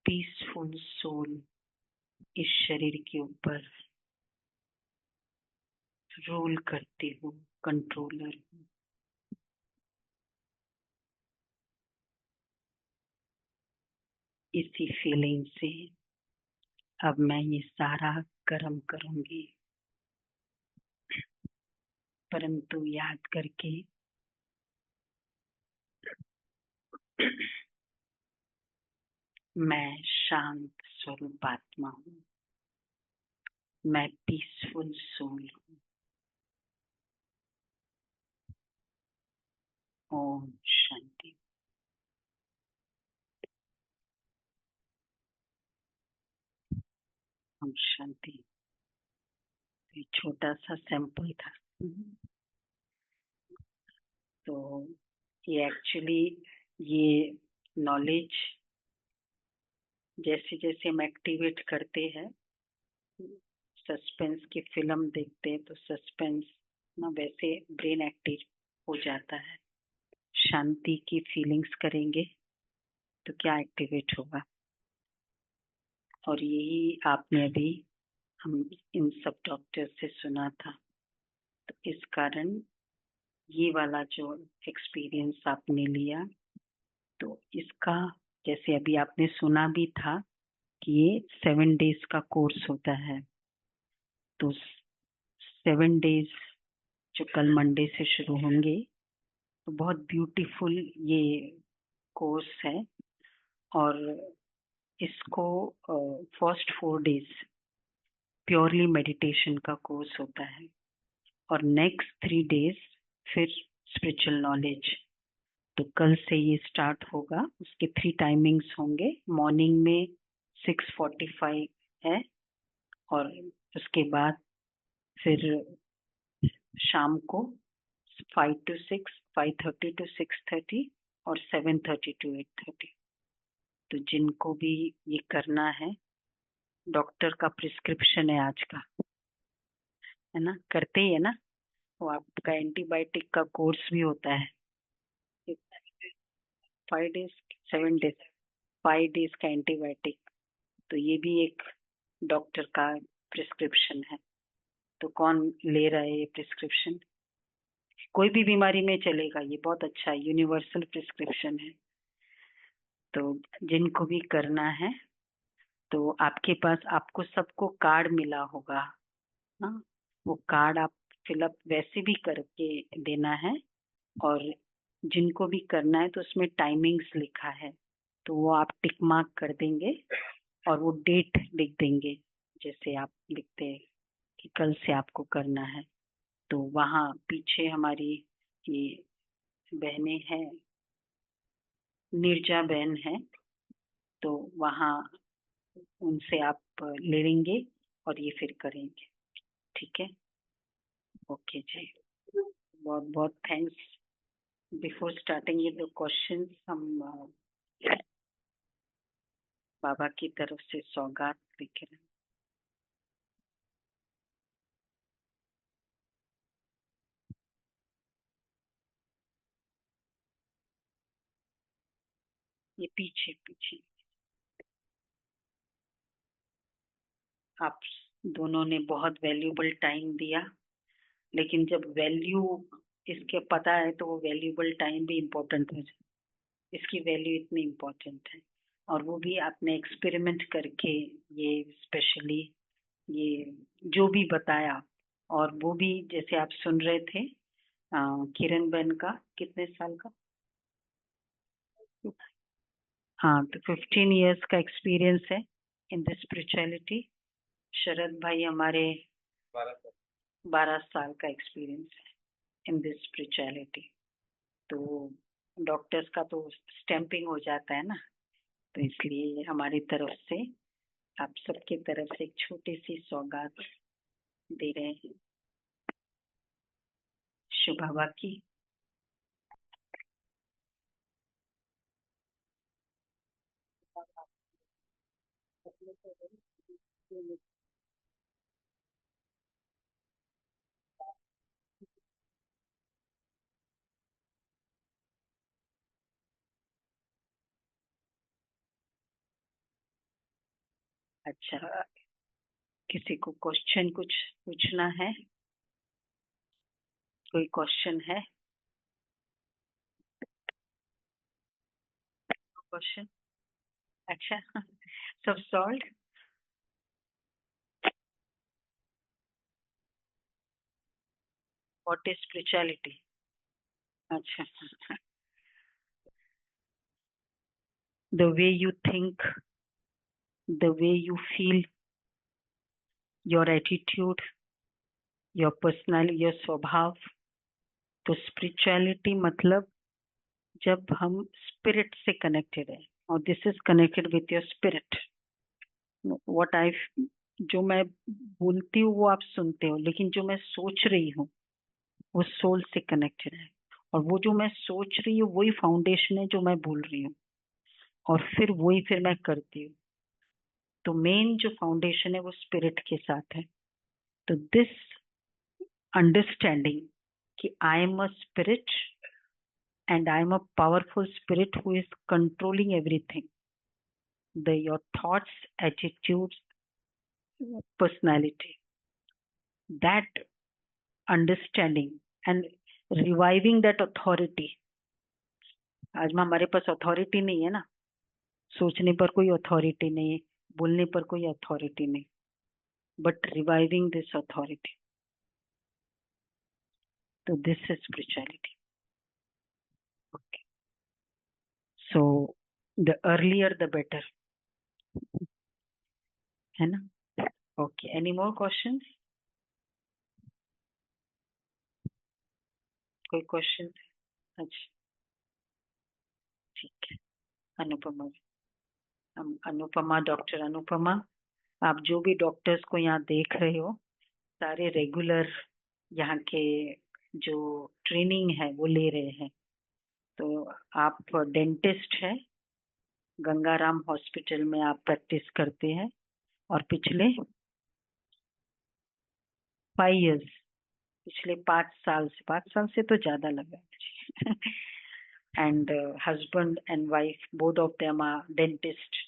पीसफुल सोल इस शरीर के ऊपर रूल करती हूँ, कंट्रोलर हूँ। इसी फीलिंग से अब मैं ये सारा कर्म करूंगी, परंतु याद करके मैं शांत स्वरूप आत्मा हूँ। मैं पीसफुल सोल हूँ। ओम शांति। ओम शांति। ये छोटा सा सैंपल था। तो ये एक्चुअली ये नॉलेज जैसे जैसे हम एक्टिवेट करते हैं, सस्पेंस की फिल्म देखते हैं तो सस्पेंस ना वैसे ब्रेन एक्टिव हो जाता है। शांति की फीलिंग्स करेंगे तो क्या एक्टिवेट होगा। और यही आपने अभी हम इन सब डॉक्टर से सुना था। तो इस कारण ये वाला जो एक्सपीरियंस आपने लिया, तो इसका जैसे अभी आपने सुना भी था कि ये 7 डेज का कोर्स होता है। तो 7 डेज जो कल मंडे से शुरू होंगे, तो बहुत ब्यूटीफुल ये कोर्स है। और इसको फर्स्ट 4 डेज प्योरली मेडिटेशन का कोर्स होता है और नेक्स्ट 3 डेज फिर स्पिरिचुअल नॉलेज। तो कल से ये स्टार्ट होगा। उसके 3 टाइमिंग्स होंगे। मॉर्निंग में 6:45 है और उसके बाद फिर शाम को 5 to 6, 5:30 to 6:30 और 7:30 to 8:30। तो जिनको भी ये करना है, डॉक्टर का प्रिस्क्रिप्शन है आज का, है ना, करते ही है ना। वो आपका एंटीबायोटिक का कोर्स भी होता है 5 डेज 7 डेज 5 डेज का एंटीबायोटिक। तो ये भी एक डॉक्टर का प्रिस्क्रिप्शन है। तो कौन ले रहा है ये प्रिस्क्रिप्शन? कोई भी बीमारी में चलेगा, ये बहुत अच्छा यूनिवर्सल प्रिस्क्रिप्शन है। तो जिनको भी करना है तो आपके पास आपको सबको कार्ड मिला होगा ना। वो कार्ड आप फिलअप वैसे भी करके देना है। और जिनको भी करना है तो उसमें टाइमिंग्स लिखा है, तो वो आप टिक मार्क कर देंगे और वो डेट लिख देंगे। जैसे आप लिखते हैं कि कल से आपको करना है, तो वहाँ पीछे हमारी ये बहनें हैं, नीरजा बहन है, तो वहाँ उनसे आप ले लेंगे और ये फिर करेंगे, ठीक है? ओके जी, बहुत बहुत थैंक्स। बिफोर स्टार्टिंग ये द क्वेश्चंस, हम बाबा की तरफ से सौगात लेकर आए। ये पीछे पीछे आप दोनों ने बहुत वैल्यूबल टाइम दिया, लेकिन जब वैल्यू इसके पता है तो वो वैल्यूबल टाइम भी इम्पोर्टेंट हो जाए। इसकी वैल्यू इतनी इम्पोर्टेंट है, और वो भी आपने एक्सपेरिमेंट करके ये स्पेशली ये जो भी बताया, और वो भी जैसे आप सुन रहे थे किरण बहन का कितने साल का, हाँ, तो 15 इयर्स का एक्सपीरियंस है इन द स्पिरिचुअलिटी। शरद भाई हमारे 12 साल का एक्सपीरियंस है इन दिस स्पिरिचुअलिटी। तो डॉक्टर्स का तो स्टैंपिंग हो जाता है ना, तो इसलिए हमारी तरफ से आप सबके तरफ से एक छोटी सी सौगात दे रहे हैं शुभावा की। अच्छा, किसी को क्वेश्चन कुछ पूछना है? कोई क्वेश्चन है? क्वेश्चन? अच्छा, सब सॉल्व। What is spirituality? अच्छा, the way you think, the way you feel, your attitude, your personality, your स्वभाव। तो स्पिरिचुअलिटी मतलब जब हम स्पिरिट से कनेक्टेड है, और this is connected with your spirit. What I, जो मैं बोलती हूँ वो आप सुनते हो, लेकिन जो मैं सोच रही हूँ वो सोल से कनेक्टेड है, और वो जो मैं सोच रही हूँ वही फाउंडेशन है जो मैं बोल रही हूँ, और फिर मैं करती हूँ। तो मेन जो फाउंडेशन है वो स्पिरिट के साथ है। तो दिस अंडरस्टैंडिंग कि I am a spirit and I am a powerful spirit who is controlling everything. Your thoughts, attitudes, personality. That understanding and reviving that authority. आज में हमारे पास अथॉरिटी नहीं है ना, सोचने पर कोई अथॉरिटी नहीं है, बोलने पर कोई अथॉरिटी नहीं, बट रिवाइविंग दिस अथॉरिटी। तो this is spirituality. Okay, so the earlier the better, है ना? Okay, any more questions? कोई क्वेश्चन? अच्छा, ठीक है। अनुपमा, अनुपमा, डॉक्टर अनुपमा, आप जो भी डॉक्टर्स को यहाँ देख रहे हो सारे रेगुलर यहाँ के जो ट्रेनिंग है वो ले रहे हैं। तो आप डेंटिस्ट है, गंगाराम हॉस्पिटल में आप प्रैक्टिस करते हैं, और पिछले 5 इयर्स, पिछले 5 साल से तो ज्यादा लगा मुझे। and husband and wife, both of them are dentist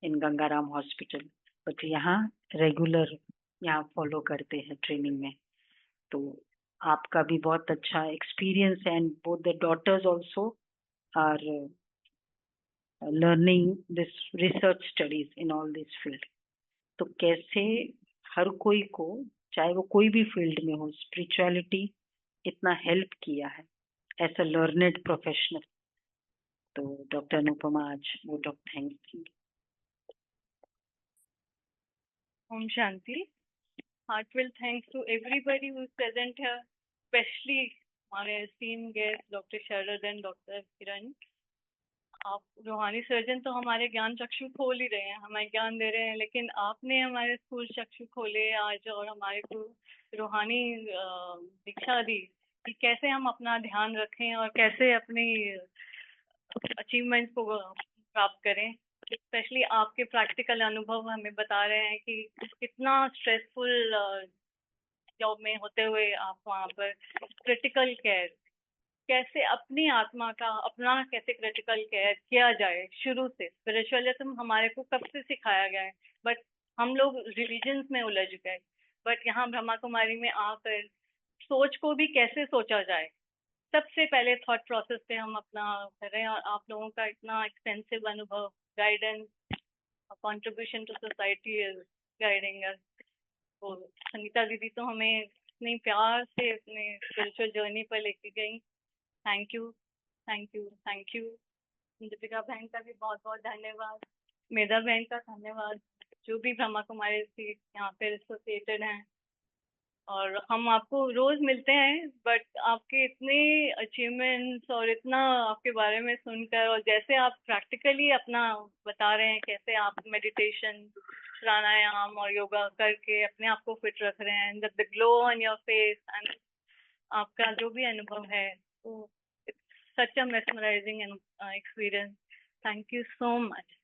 in Gangaram Hospital, but यहाँ रेगुलर यहाँ फॉलो करते हैं ट्रेनिंग में। तो आपका भी बहुत अच्छा एक्सपीरियंस है, and both the daughters also are learning this research studies in all this field. तो कैसे हर कोई को, चाहे वो कोई भी फील्ड में हो, स्पिरिचुअलिटी इतना हेल्प किया है एज अ लर्नेड प्रोफेशनल। तो डॉक्टर अनुपमा आज vote of thanks. Om Shanti. Heartfelt thanks to everybody who's present here, especially हमारे esteem guest doctor Sharad and doctor Kiran, आप रूहानी सर्जन तो हमारे ज्ञान चक्षु खोल ही रहे हैं, हमें ज्ञान दे रहे हैं, लेकिन आपने हमारे स्कूल चक्षु खोले आज और हमारे को रूहानी दीक्षा दी कि कैसे हम अपना ध्यान रखें और कैसे अपनी अचीवमेंट को प्राप्त करें। स्पेशली आपके प्रैक्टिकल अनुभव हमें बता रहे हैं कि कितना स्ट्रेसफुल जॉब में होते हुए आप वहाँ पर क्रिटिकल केयर, कैसे अपनी आत्मा का अपना कैसे क्रिटिकल केयर किया जाए शुरू से। स्पिरिचुअलिज्म हमारे को कब से सिखाया गया है, बट हम लोग रिलीजन्स में उलझ गए। बट यहाँ ब्रह्मा कुमारी में आकर सोच को भी कैसे सोचा जाए, सबसे पहले थॉट प्रोसेस पे हम अपना कर रहे हैं। और आप लोगों का इतना एक्सटेंसिव अनुभव, guidance, contribution to society is guiding us. तो संगीता दीदी तो हमें इतनी प्यार से अपने स्पिरिचुअल जर्नी पर लेके गई। Thank you, thank you, thank you. Deepika बहन का भी बहुत बहुत धन्यवाद, मेधा बहन का धन्यवाद, जो भी ब्रह्मा कुमारी से यहाँ पे एसोसिएटेड हैं। और हम आपको रोज मिलते हैं, बट आपके इतने अचीवमेंट्स और इतना आपके बारे में सुनकर, और जैसे आप प्रैक्टिकली अपना बता रहे हैं कैसे आप मेडिटेशन, प्राणायाम और योगा करके अपने आप को फिट रख रहे हैं, the glow on your face and आपका जो भी अनुभव है, तो it's such a mesmerising experience. Thank you so much.